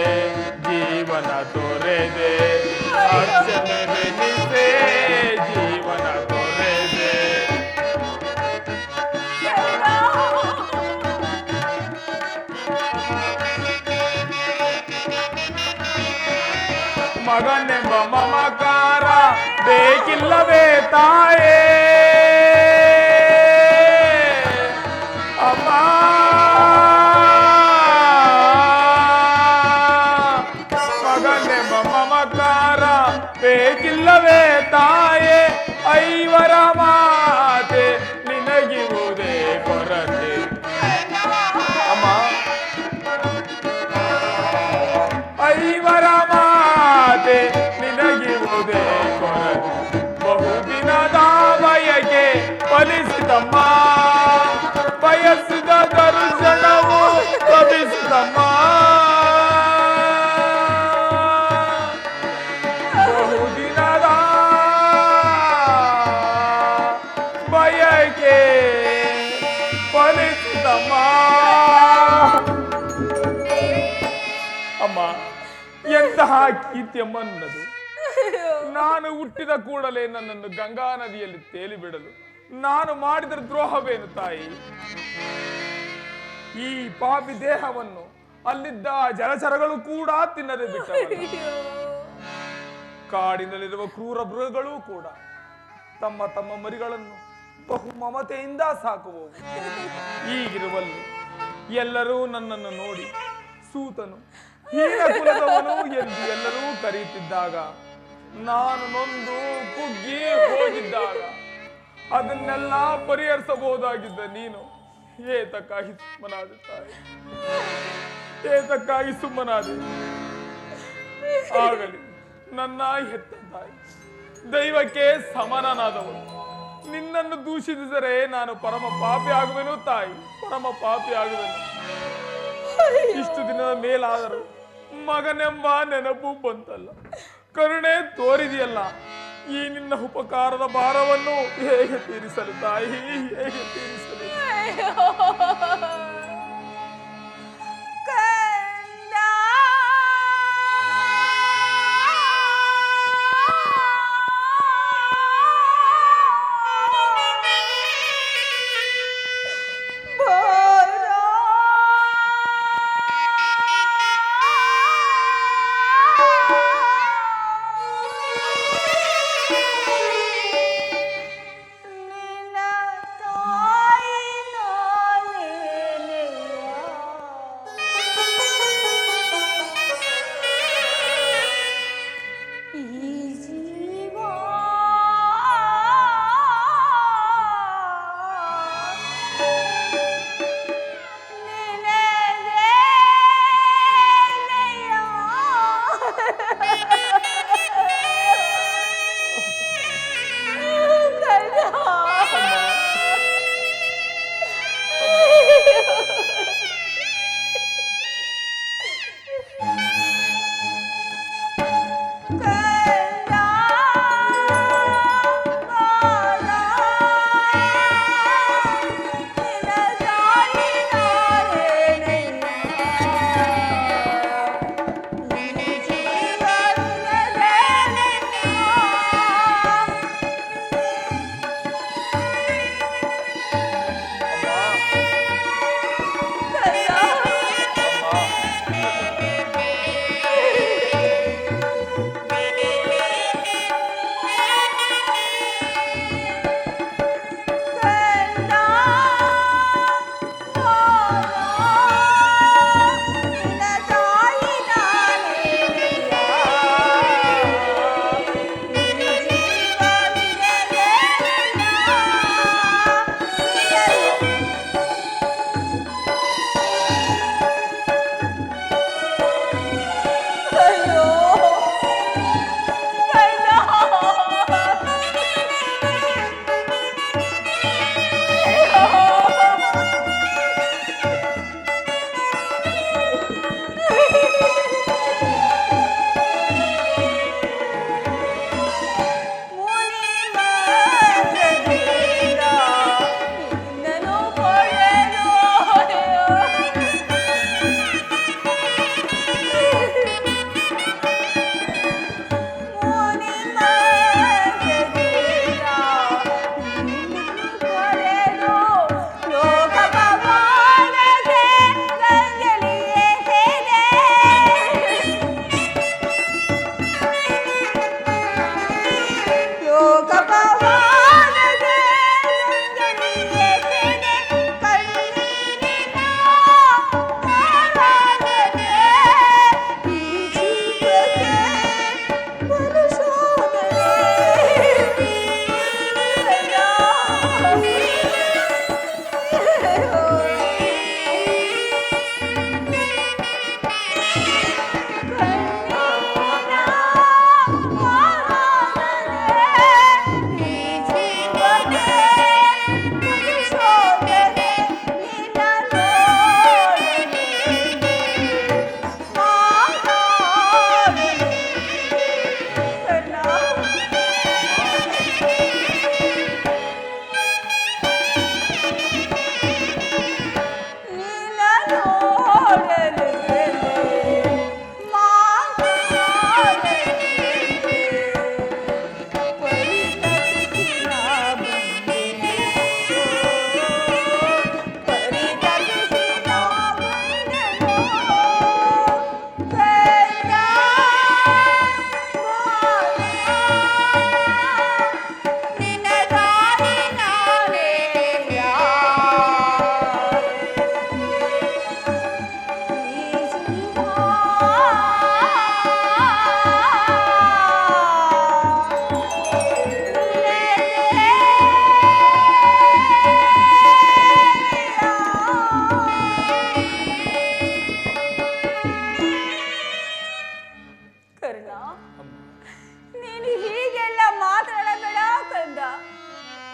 ಜೀವನ ತೊರೆದೆ. ಅಕ್ಷಮೆವೆನಿಸೆ ಜೀವನ ತೊರೆದೆ. ಮಗನೆಂಬ ಮಮಕಾರ ಬೇಕಿಲ್ಲವೇ ತಾಯೇ. ಅಮ್ಮ, ಮಗನೆಂಬ ಮಮಕಾರ ಬೇಕಿಲ್ಲವೇ ತಾಯೇ. ಐವರ ಮಾತೆ ನಿನಗಿರುವುದೇ ಕೊರತೆ. ಅಮ್ಮ, ಐವರ ಮಾತೆ ನಿನಗಿರುವುದೇ ಕೊರತೆ. ಬಹುದಿನದ ಬಯಕೆ ಫಲಿಸಿತಮ್ಮ. ಬಯಸಿದ ದರ್ಶನವು ಲಭಿಸಿತಮ್ಮ. ಬಹುದಿನದ ಬಯಕೆ ಫಲಿಸಿತಮ್ಮ. ಅಮ್ಮ, ಎಂತಹ ಕೀರ್ತಿಯಮ್ಮ ನನ್ನದು. ನಾನು ಹುಟ್ಟಿದ ಕೂಡಲೇ ನನ್ನನ್ನು ಗಂಗಾ ನದಿಯಲ್ಲಿ ತೇಲಿ ಬಿಡಲು ನಾನು ಮಾಡಿದ ದ್ರೋಹವೇನು ತಾಯಿ? ಈ ಪಾಪಿ ದೇಹವನ್ನು ಅಲ್ಲಿದ್ದ ಜಲಚರಗಳು ಕೂಡ ತಿನ್ನದೆ ಬಿಟ್ಟವು. ಕಾಡಿನಲ್ಲಿರುವ ಕ್ರೂರ ಮೃಗಗಳು ಕೂಡ ತಮ್ಮ ತಮ್ಮ ಮರಿಗಳನ್ನು ಬಹು ಮಮತೆಯಿಂದ ಸಾಕುವವು. ಈಗಿರುವಲ್ಲಿ ಎಲ್ಲರೂ ನನ್ನನ್ನು ನೋಡಿ ಸೂತನು, ಹೀನ ಕುಲದವನು ಎಂದು ಎಲ್ಲರೂ ಕರೆಯುತ್ತಿದ್ದಾಗ, ನಾನು ನೊಂದು ಕುಗ್ಗಿ ಹೋಗಿದ್ದಾಗ ಅದನ್ನೆಲ್ಲ ಪರಿಹರಿಸಬಹುದಾಗಿದ್ದ ನೀನು ಏತಕ್ಕಾಗಿ ಸುಮ್ಮನಾದೆ ತಾಯಿ? ಏತಕ್ಕಾಗಿ ಸುಮ್ಮನಾದೆ? ಆಗಲಿ ನನ್ನ ಹೆತ್ತ ತಾಯಿ, ದೈವಕ್ಕೆ ಸಮಾನನಾದವನು. ನಿನ್ನನ್ನು ದೂಷಿಸಿದರೆ ನಾನು ಪರಮ ಪಾಪಿ ಆಗುವೆನು ತಾಯಿ, ಪರಮ ಪಾಪಿ ಆಗುವೆನು. ಇಷ್ಟು ದಿನದ ಮೇಲಾದರೂ ಮಗನೆಂಬ ನೆನಪು ಬಂತಲ್ಲ, ಕರುಣೆ ತೋರಿದೆಯಲ್ಲ, ಈ ನಿನ್ನ ಉಪಕಾರದ ಭಾರವನ್ನು ಹೇಗೆ ತೀರಿಸಲು ತಾಯಿ, ಹೇಗೆ ತೀರಿಸಲು?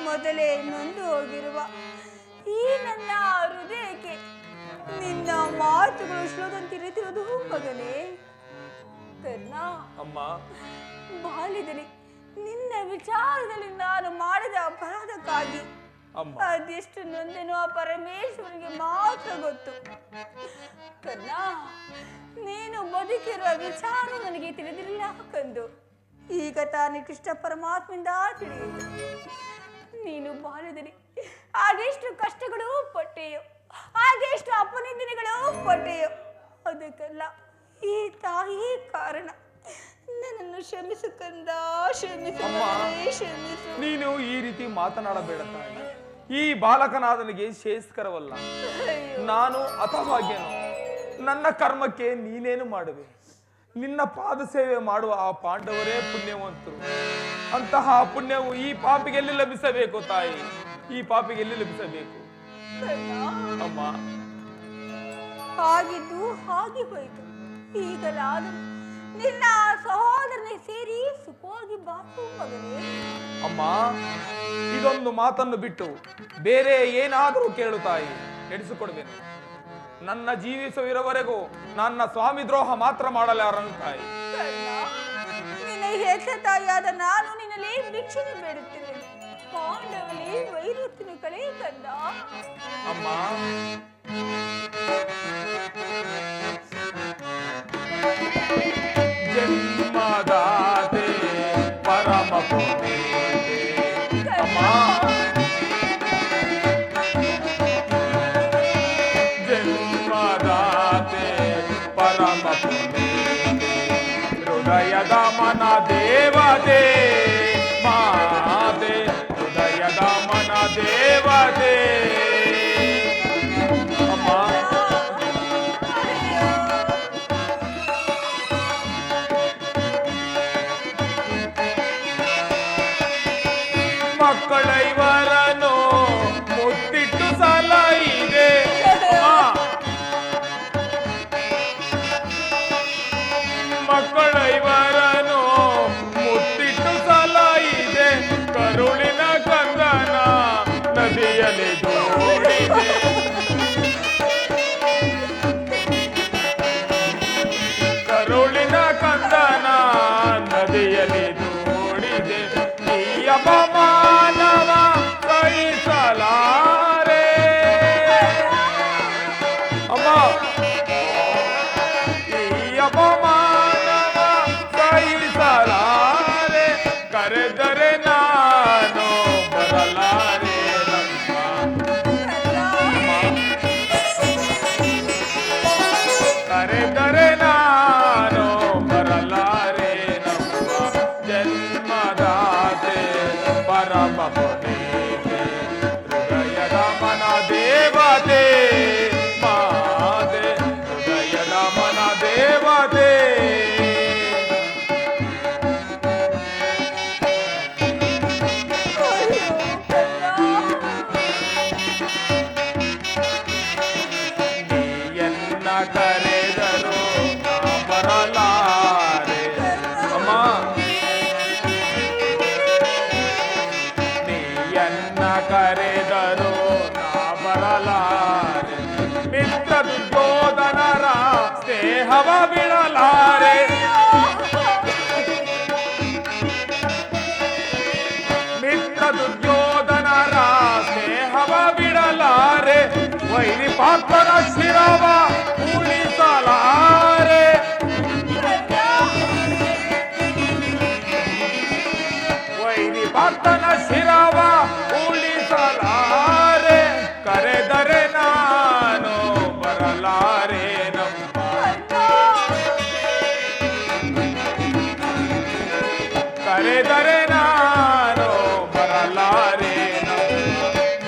ಮೊದಲೇ ನೊಂದು ಹೋಗಿರುವ ಈ ನನ್ನ ಹೃದಯಕ್ಕೆ ನಿನ್ನ ಮಾತುಗಳು ಶ್ಲೋದಂತಿರುತ್ತಿರುವುದು ಮಗನೇ. ಕರ್ಣ, ಅಮ್ಮ, ಬಾಲ್ಯದಲ್ಲಿ ನಿನ್ನ ವಿಚಾರದಲ್ಲಿ ನಾನು ಮಾಡಿದ ಅಪರಾಧಕ್ಕಾಗಿ ಅಮ್ಮ ಅದೆಷ್ಟು ನೊಂದೆನೋ ಆ ಪರಮೇಶ್ವರನಿಗೆ ಮಾತ್ರ ಗೊತ್ತು. ಕನ್ನ, ನೀನು ಬದುಕಿರುವ ವಿಚಾರ ನನಗೆ ತಿಳಿದಿರಲಿಲ್ಲ ಕಂದು. ಈಗ ತಾನೇ ಕೃಷ್ಣ ಪರಮಾತ್ಮದಿಂದ ತಿಳಿಯಿತು. ನೀನು ಬಾಲ್ಯದಲ್ಲಿ ಅದೆಷ್ಟು ಕಷ್ಟಗಳು ಪಟ್ಟೆಯೋ, ಅದೆಷ್ಟು ಅಪನಿಂದನೆಗಳು ಪಟ್ಟೆಯೋ, ಅದಕ್ಕೆಲ್ಲ ಈ ತಾಯಿ ಕಾರಣ. ನನ್ನನ್ನು ಕ್ಷಮಿಸು ಕಂದ, ಕ್ಷಮಿಸು ಮಗನೇ, ಕ್ಷಮಿಸು. ನೀನು ಈ ರೀತಿ ಮಾತನಾಡಬೇಡ ತಾಯಿ. ಈ ಬಾಲಕನಾದನಿಗೆ ಶ್ರೇಯಸ್ಕರವಲ್ಲ. ನಾನು ಹತಭಾಗ್ಯನು. ನನ್ನ ಕರ್ಮಕ್ಕೆ ನೀನೇನು ಮಾಡುವೆ? ನಿನ್ನ ಪಾದ ಸೇವೆ ಮಾಡುವ ಆ ಪಾಂಡವರೇ ಪುಣ್ಯವಂತರು. ಅಂತಹ ಪುಣ್ಯವು ಈ ಪಾಪಿಗೆ ಎಲ್ಲಿ ಲಭಿಸಬೇಕು ತಾಯಿ? ಈ ಪಾಪಿಗೆ ಎಲ್ಲಿ ಲಭಿಸಬೇಕು? ಅಮ್ಮ, ಹಾಗಿದ್ದು ಹಾಗೆ ಹೋಯಿತು. ಈಗಲಾದರೂ ನಿನ್ನ ಸಹೋದರನೇ ಸೇರಿ ಸುಖವಾಗಿ ಬಾಕು ಮಗನೇ. ಅಮ್ಮ, ಇದೊಂದು ಮಾತನ್ನು ಬಿಟ್ಟು ಬೇರೆ ಏನಾದರೂ ಕೇಳು ತಾಯಿ, ನಡೆಸಿಕೊಡ್ಬೇನು. ನನ್ನ ಜೀವಿಸುವಿರವರೆಗೂ ನನ್ನ ಸ್ವಾಮಿ ದ್ರೋಹ ಮಾತ್ರ ಮಾಡಲಾರನು ತಾಯಿ. ನಿನ್ನ ಹೆತ್ತ ತಾಯಿಯಾದ ನಾನು ನಿನ್ನಲ್ಲಿ ಭಿಕ್ಷೆಯನ್ನು ಬೇಡುತ್ತೇನೆ. ಪಾಂಡವಲಿ ವೈರುತ್ತಿನ ಕಳೆ ಕಂದ. ಅಮ್ಮ, ಜನ್ಮದಾತೆ ಪರಮ ಪುಣ್ಯತೆ. ಅಮ್ಮ, ಜನ್ಮದಾತೆ ಪರಮ ಪುಣ್ಯತೆ. ಹೃದಯದ ಮನ ದೇವತೆ ಮಾತೆ, ಹೃದಯದ ಮನ ದೇವತೆ. ಅಮ್ಮ, ಮಕ್ಕಳೈವರನ್ನು ಮುತ್ತಿಟ್ಟು ಸಲಹಿದೆ. ಮಕ್ಕಳೈವರನ್ನು ಮುತ್ತಿಟ್ಟು ಸಲಹಿದೆ. ಕರುಳಿನ ಕಂದನ ನದಿಯಲ್ಲಿ ದೋಡಿದೆ. ಕರುಳಿನ ಕಂದನ ನದಿಯಲ್ಲಿ ದೋಡಿದೆ. ಈ ಅಪಮಾನವ ಸಹಿಸಲಾರೆ. ಅಮ್ಮ, ಈ ಅಪಮಾನವ ಸಹಿಸಲಾರೆ. ಕರೆದರೆ ನಾನು ಬರಲಾರೆ. ಕರೆದರೆ ನಾನು ಬರಲಾರೆ. ನಮ್ಮ ಜನ್ಮದಾತೆ ಪರಮ ಪುಣ್ಯತೆ. ಹೃದಯದ ಮನ ದೇವತೆ ಮಾತೆ, ಹೃದಯದ ಮನ ದೇವತೆ. ನೀಯನ್ನ ಕರೆದರು ನಾ ಬರಲಾರೆ. ಅಮ್ಮ, ನೀಯನ್ನ ಕರೆದರು ನಾ ಬರಲಾರೆ. ಮಿತ್ರ ದುರ್ಯೋಧನರ ಸ್ನೇಹವ ಬಿಡಲಾರೆ. ಮಿತ್ರ ದುರ್ಯೋಧನರ ಸ್ನೇಹವ ಬಿಡಲಾರೆ. ವೈರಿ ಪಾತ್ರನ ಶಿರವ ಉಳಿಸಲಾರೆ. ವೈರಿ ಪಾತ್ರನ ಶಿರವ ಉಳಿಸಲಾರೆ. ಕರೆದರೆ ನಾನು ಬರಲಾರೆ. ನಮ್ಮ ಕರೆದರೆ ನಾನು ಬರಲಾರೆ. ನಮ್ಮ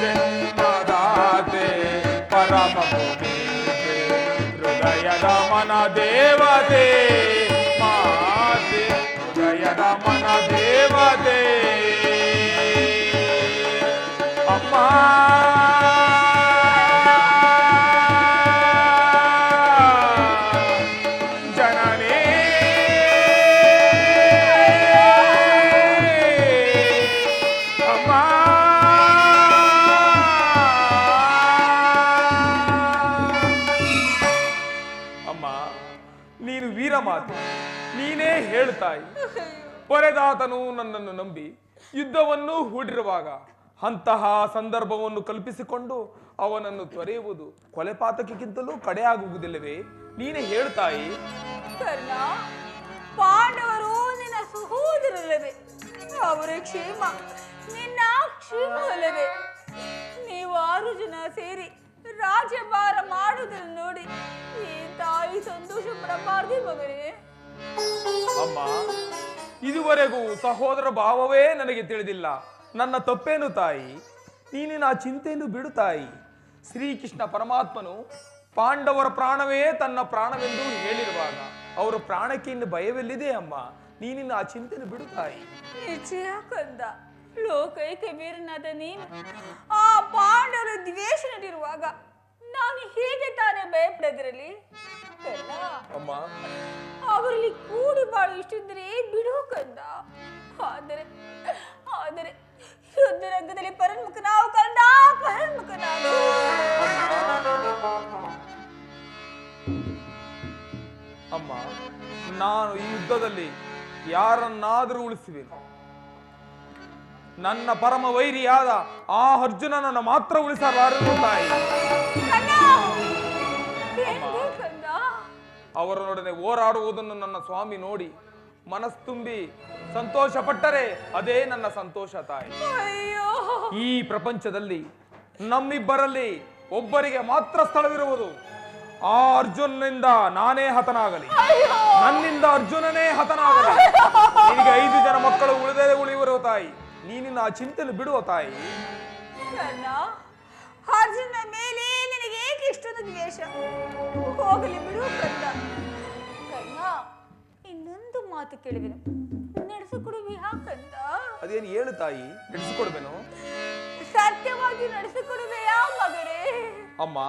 ಜನ್ಮದಾತೆ ಪರಮ ಪುಣ್ಯತೆ. ಹೃದಯದ ಮನ ದೇವತೆ ಮಾತೆ, ಹೃದಯದ ಮನ ದೇವತೆ. ಅಮ್ಮ, ಜನನೇ ಅಮ್ಮ, ಅಮ್ಮ, ನೀನು ವೀರ ಮಾತೆ, ನೀನೇ ಹೇಳ್ತಾಯಿ. ಪೊರೆದಾತನು ನನ್ನನ್ನು ನಂಬಿ ಯುದ್ಧವನ್ನು ಹೂಡಿರುವಾಗ ಅಂತಹ ಸಂದರ್ಭವನ್ನು ಕಲ್ಪಿಸಿಕೊಂಡು ಅವನನ್ನು ತೊರೆಯುವುದು ಕೊಲೆಪಾತಕಕ್ಕಿಂತಲೂ ಕಡೆಯಾಗುವುದಿಲ್ಲವೇ? ನೀನೇ ಹೇಳ್ತಾಯಿ. ಕರ್ಣ, ಪಾಂಡವರು ನಿನ್ನ ಸಹೋದರರಲ್ಲವೇ? ಅವರ ಕ್ಷೇಮ ನಿನ್ನ ಕ್ಷೇಮವಲ್ಲವೇ? ನೀವು 6 ಜನ ಸೇರಿ ರಾಜ್ಯಭಾರ ಮಾಡುವುದನ್ನು ನೋಡಿ ಈ ತಾಯಿ ಸಂತೋಷ ಪಡಬಾರ್ದು ಮಗನೇ. ಅಮ್ಮ, ಇದುವರೆಗೂ ಸಹೋದರ ಭಾವವೇ ನನಗೆ ತಿಳಿದಿಲ್ಲ. ನನ್ನ ತಪ್ಪೇನು ತಾಯಿ? ನೀನಿನ ಆ ಚಿಂತೆಯನ್ನು ಬಿಡು ತಾಯಿ. ಶ್ರೀಕೃಷ್ಣ ಪರಮಾತ್ಮನು ಪಾಂಡವರ ಪ್ರಾಣವೇ ತನ್ನ ಪ್ರಾಣವೆಂದು ಹೇಳಿರುವಾಗ ಅವರ ಪ್ರಾಣಕ್ಕೆ ಇನ್ನು ಭಯವೆಲ್ಲಿದೆ ಅಮ್ಮ? ನೀನಿನ ಆ ಚಿಂತೆಯನ್ನು ಬಿಡು ತಾಯಿ. ನಿಶ್ಚಯ ಕಂದ, ಲೋಕೈಕ ವೀರನಾದ ನೀನು ಆ ಪಾಂಡವರ ದ್ವೇಷನಲ್ಲಿರುವಾಗ ನಾನು ಹೇಗೆ ತಾನೇ ಭಯಪಡದಿರಲಿ? ಅಮ್ಮ, ಅವರಲ್ಲಿ ಕೂಡಿ ಬಾಳು ಇಷ್ಟಿದ್ರೆ ಬಿಡು ಕಂದ. ಆದರೆ ಆದರೆ ಯುದ್ಧ ರಂಗದಲ್ಲಿ ಪರನ್ಮುಖನಾವು ಕಂದ, ಪರನ್ಮುಖನಾವು. ಅಮ್ಮ, ನಾನು ಈ ಯುದ್ಧದಲ್ಲಿ ಯಾರನ್ನಾದರೂ ಉಳಿಸುವೆನು. ನನ್ನ ಪರಮ ವೈರಿಯಾದ ಆ ಅರ್ಜುನನನ್ನು ಮಾತ್ರ ಉಳಿಸಲಾರನು ತಾಯಿ. ಅವರೊಡನೆ ಹೋರಾಡುವುದನ್ನು ನನ್ನ ಸ್ವಾಮಿ ನೋಡಿ ಮನಸ್ತುಂಬಿ ಸಂತೋಷ ಪಟ್ಟರೆ ಅದೇ ನನ್ನ ಸಂತೋಷ ತಾಯಿ. ಈ ಪ್ರಪಂಚದಲ್ಲಿ ನಮ್ಮಿಬ್ಬರಲ್ಲಿ ಒಬ್ಬರಿಗೆ ಮಾತ್ರ ಸ್ಥಳವಿರುವುದು. ಆ ಅರ್ಜುನನಿಂದ ನಾನೇ ಹತನಾಗಲಿ, ನನ್ನಿಂದ ಅರ್ಜುನನೇ ಹತನಾಗಲಿ. ನಿನಗೆ 5 ಜನ ಮಕ್ಕಳು ಉಳಿದೇ ಉಳಿಯುವರು ತಾಯಿ. ನೀನಿನ್ನ ಆ ಚಿಂತೆಯನ್ನು ಬಿಡುವ ತಾಯಿ. ಅರ್ಜುನ ಮೇಲೆ ನಿನಗೆ ಏಕೆ ಇಷ್ಟೊಂದು ದ್ವೇಷ? ಹೋಗಲಿ ಬಿಡು ಕಂದ. ಕರ್ಣ, ಇನ್ನೊಂದು ಮಾತು ಕೇಳುವೆನು, ನಡೆಸಿಕೊಡುವಿಯಾ ಕಂದ? ಅದೇನು ಹೇಳು ತಾಯಿ, ನಡೆಸಿಕೊಡ್ಬೇನು? ಸತ್ಯವಾಗಿ ನಡೆಸಿಕೊಡುವೆಯಾ ಮಗನೇ? ಅಮ್ಮ,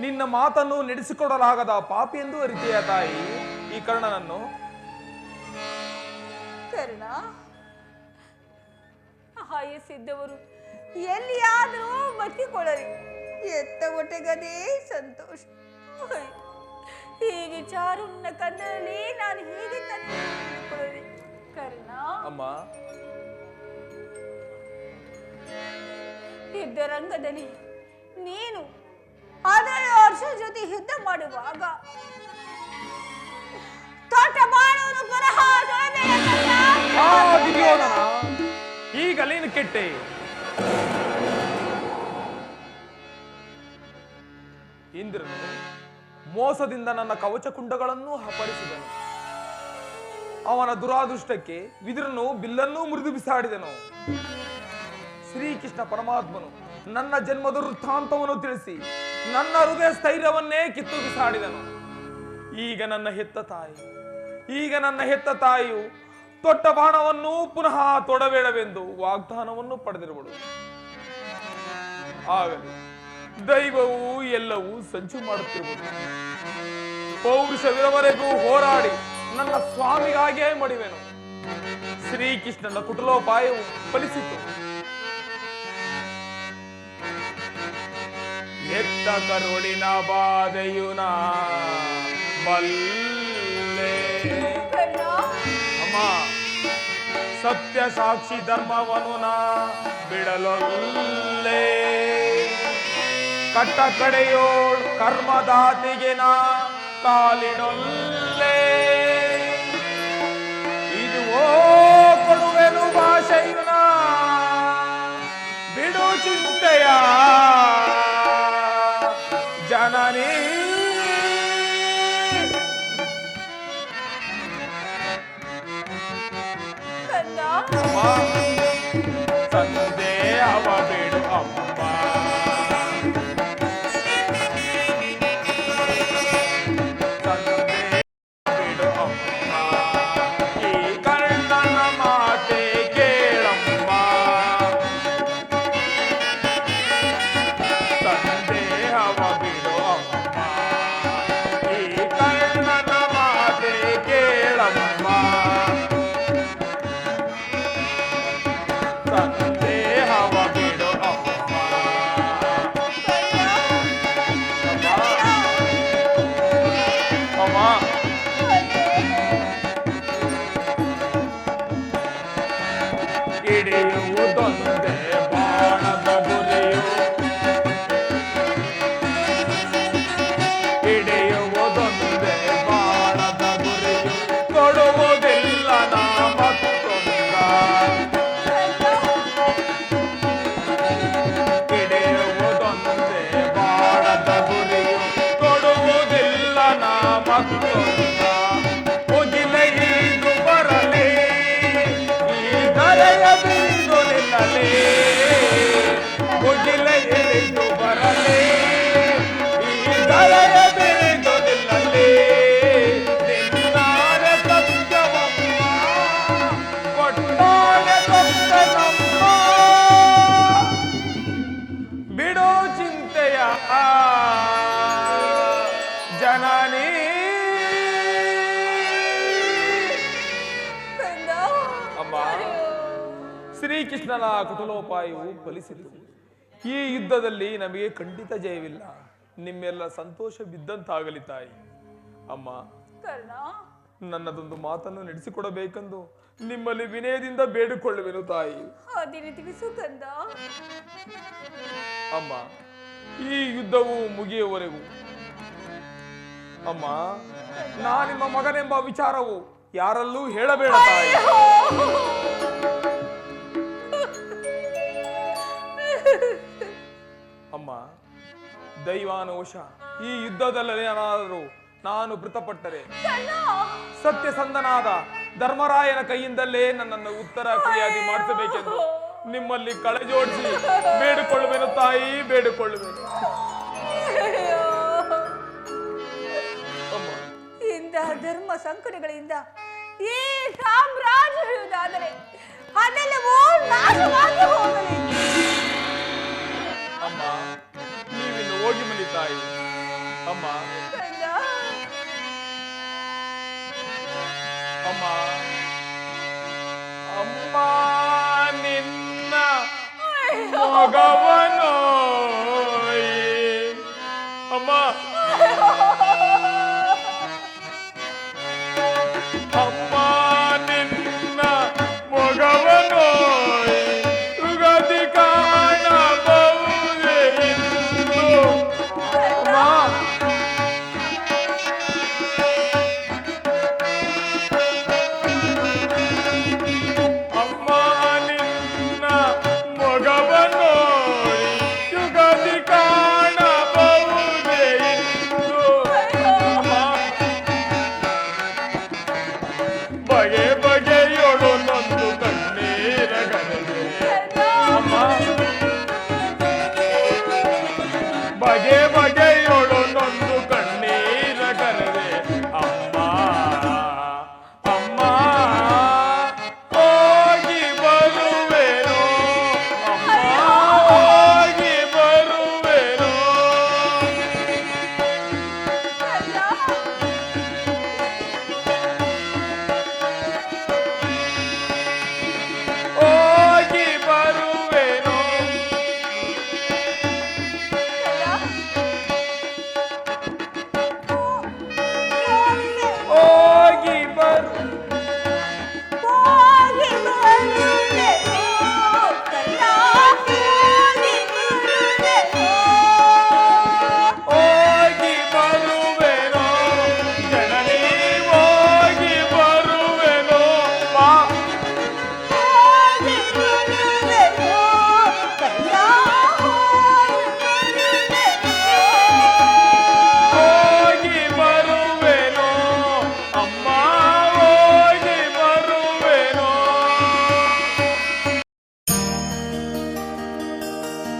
ನಿನ್ನ ಮಾತನ್ನು ನಡೆಸಿಕೊಡಲಾಗದ ಪಾಪಿ ಎಂದು ಅರಿತೆಯ ತಾಯಿ ಈ ಕರ್ಣನನ್ನು? ಕರ್ಣ, ಆಯಸ್ಸಿದ್ದವರು ಎಲ್ಲಿಯಾದರೂ ಬದುಕಿಕೊಳ್ಳಲಿ, ಎತ್ತ ಒಟ್ಟಗದೇ ಸಂತೋಷ. ಈ ವಿಚಾರವನ್ನು ಕಣ್ಣಲ್ಲಿ ನಾನು ಹೇಗೆ ತಂದುಕೊಳ್ಳಲಿ ಕರ್ಣ? ಅಮ್ಮ, ಯುದ್ಧ ರಂಗದಲ್ಲಿ ನೀನು ಅದರ ಅರ್ಜುನ ಜೊತೆ ಯುದ್ಧ ಮಾಡುವಾಗ ತೋಟ ಬಾಳುವುದು ಬರಹ ಈಗ ನೀನು ಕೆಟ್ಟೆ. ಇಂದ್ರನು ಮೋಸದಿಂದ ನನ್ನ ಕವಚ ಕುಂಡಗಳನ್ನು ಅಪಹರಿಸಿದನು. ಅವನ ದುರಾದೃಷ್ಟಕ್ಕೆ ವಿದುರನು ಬಿಲ್ಲನ್ನೂ ಮುರಿದು ಬಿಸಾಡಿದನು. ಶ್ರೀಕೃಷ್ಣ ಪರಮಾತ್ಮನು ನನ್ನ ಜನ್ಮದ ವೃತ್ತಾಂತವನ್ನು ತಿಳಿಸಿ ನನ್ನ ಹೃದಯ ಸ್ಥೈರ್ಯವನ್ನೇ ಕಿತ್ತು ಬಿಸಾಡಿದನು. ಈಗ ನನ್ನ ಹೆತ್ತ ತಾಯಿಯು ತೊಟ್ಟ ಬಾಣವನ್ನು ಪುನಃ ತೊಡಬೇಡವೆಂದು ವಾಗ್ದಾನವನ್ನು ಪಡೆದಿರುವಳು. ಆಗಲಿ, ದೈವವು ಎಲ್ಲವೂ ಸಂಚು ಮಾಡುತ್ತಿರುವುದು. ಪೌರುಷವಿರವರೆಗೂ ಹೋರಾಡಿ ನನ್ನ ಸ್ವಾಮಿಗಾಗಿಯೇ ಮಡಿವೆನು. ಶ್ರೀಕೃಷ್ಣನ ಕುಟುಲೋಪಾಯವು ಫಲಿಸಿತು. ಎತ್ತ ಕರುಳಿನ ಬಾಧೆಯುನ ಬಲ್ಲೆ ಅಮ್ಮ, ಸತ್ಯ ಸಾಕ್ಷಿ ಧರ್ಮವನು ನಾ ಬಿಡಲೊಲ್ಲೆ. ಕಟ್ಟ ಕಡೆಯೋಳ್ ಕರ್ಮದಾತಿಗೆ ನಾ ಕಾಲಿಡೊಲ್ಲೆ. ಇದು ಓ ಕೊಡುವೆನು ಭಾಷೆಯುನ ಬಿಡು ಚಿಂತೆಯ ಜನನಿ. ಸಂದೇಹವ ಬಿಡು ಅಮ್ಮ, ಸಂದೇಹ ಬಿಡು ಅಮ್ಮ. ಈ ಕರ್ಣನ ಮಾತೆ ಕೇಳಮ್ಮ, ಸಂದೇಹವ ಬಿಡು ಅಮ್ಮ. ಜನನಿ ಅಮ್ಮ, ಶ್ರೀಕೃಷ್ಣನ ಕುಟಲೋಪಾಯವು ಫಲಿಸಿತು. ಈ ಯುದ್ಧದಲ್ಲಿ ನಮಗೆ ಖಂಡಿತ ಜಯವಿಲ್ಲ. ನಿಮ್ಮೆಲ್ಲ ಸಂತೋಷ ಬಿದ್ದಂತಾಗಲಿ ತಾಯಿ. ಅಮ್ಮ, ನನ್ನದೊಂದು ಮಾತನ್ನು ನಡೆಸಿಕೊಡಬೇಕೆಂದು ನಿಮ್ಮಲ್ಲಿ ವಿನಯದಿಂದ ಬೇಡಿಕೊಳ್ಳುವೆನು ತಾಯಿ. ಅಮ್ಮ, ಈ ಯುದ್ಧವು ಮುಗಿಯುವವರೆಗೂ ಅಮ್ಮ, ನಿಮ್ಮ ಮಗನೆಂಬ ವಿಚಾರವು ಯಾರಲ್ಲೂ ಹೇಳಬೇಡ ತಾಯಿ. ಅಮ್ಮ, ದೈವಾನುವಶ ಈ ಯುದ್ಧದಲ್ಲೇನಾದರೂ ನಾನು ಮೃತಪಟ್ಟರೆ ಸತ್ಯಸಂಧನಾದ ಧರ್ಮರಾಯನ ಕೈಯಿಂದಲೇ ನನ್ನನ್ನು ಉತ್ತರ ಕ್ರಿಯಾದಿ ಮಾಡಿಸಬೇಕೆಂದು ನಿಮ್ಮಲ್ಲಿ ಕಳೆ ಜೋಡಿಸಿ ಬೇಡಿಕೊಳ್ಳುವೆನು ತಾಯಿ, ಬೇಡಿಕೊಳ್ಳುವೆನು. ಇಂತಹ ಧರ್ಮ ಸಂಕಟಗಳಿಂದ ಈ ಸಾಮ್ರಾಜ್ಯವುದಾದರೆ ಅದೆಲ್ಲವೂ ನಾಶವಾಗಿ ಹೋಗಲಿ. ಅಮ್ಮ, ನೀವಿನ್ನು ಹೋಗಿ ಬನ್ನಿ ತಾಯಿ. ಅಮ್ಮ, ಅಮ್ಮ, ಅಮ್ಮ, ನಿನ್ನ ಮಗವನು ಅಮ್ಮ, ಅಮ್ಮ, ನಿನ್ನ ಮಗವನು ಯುಗದಿ ಕಾಣಬಹುದೇ ಇಂದು. ಅಮ್ಮ, ನಿನ್ನ ಮಗವನು ಯುಗದಿ ಕಾಣಬಹುದೇ ಇಂದು. ಬಗೆ ಬಗೆಯೊಳು ನೊಂದು ಕಣ್ಣೀರ ಗಣನೆ ಅಮ್ಮ, ಬಗೆ ಬಗೆ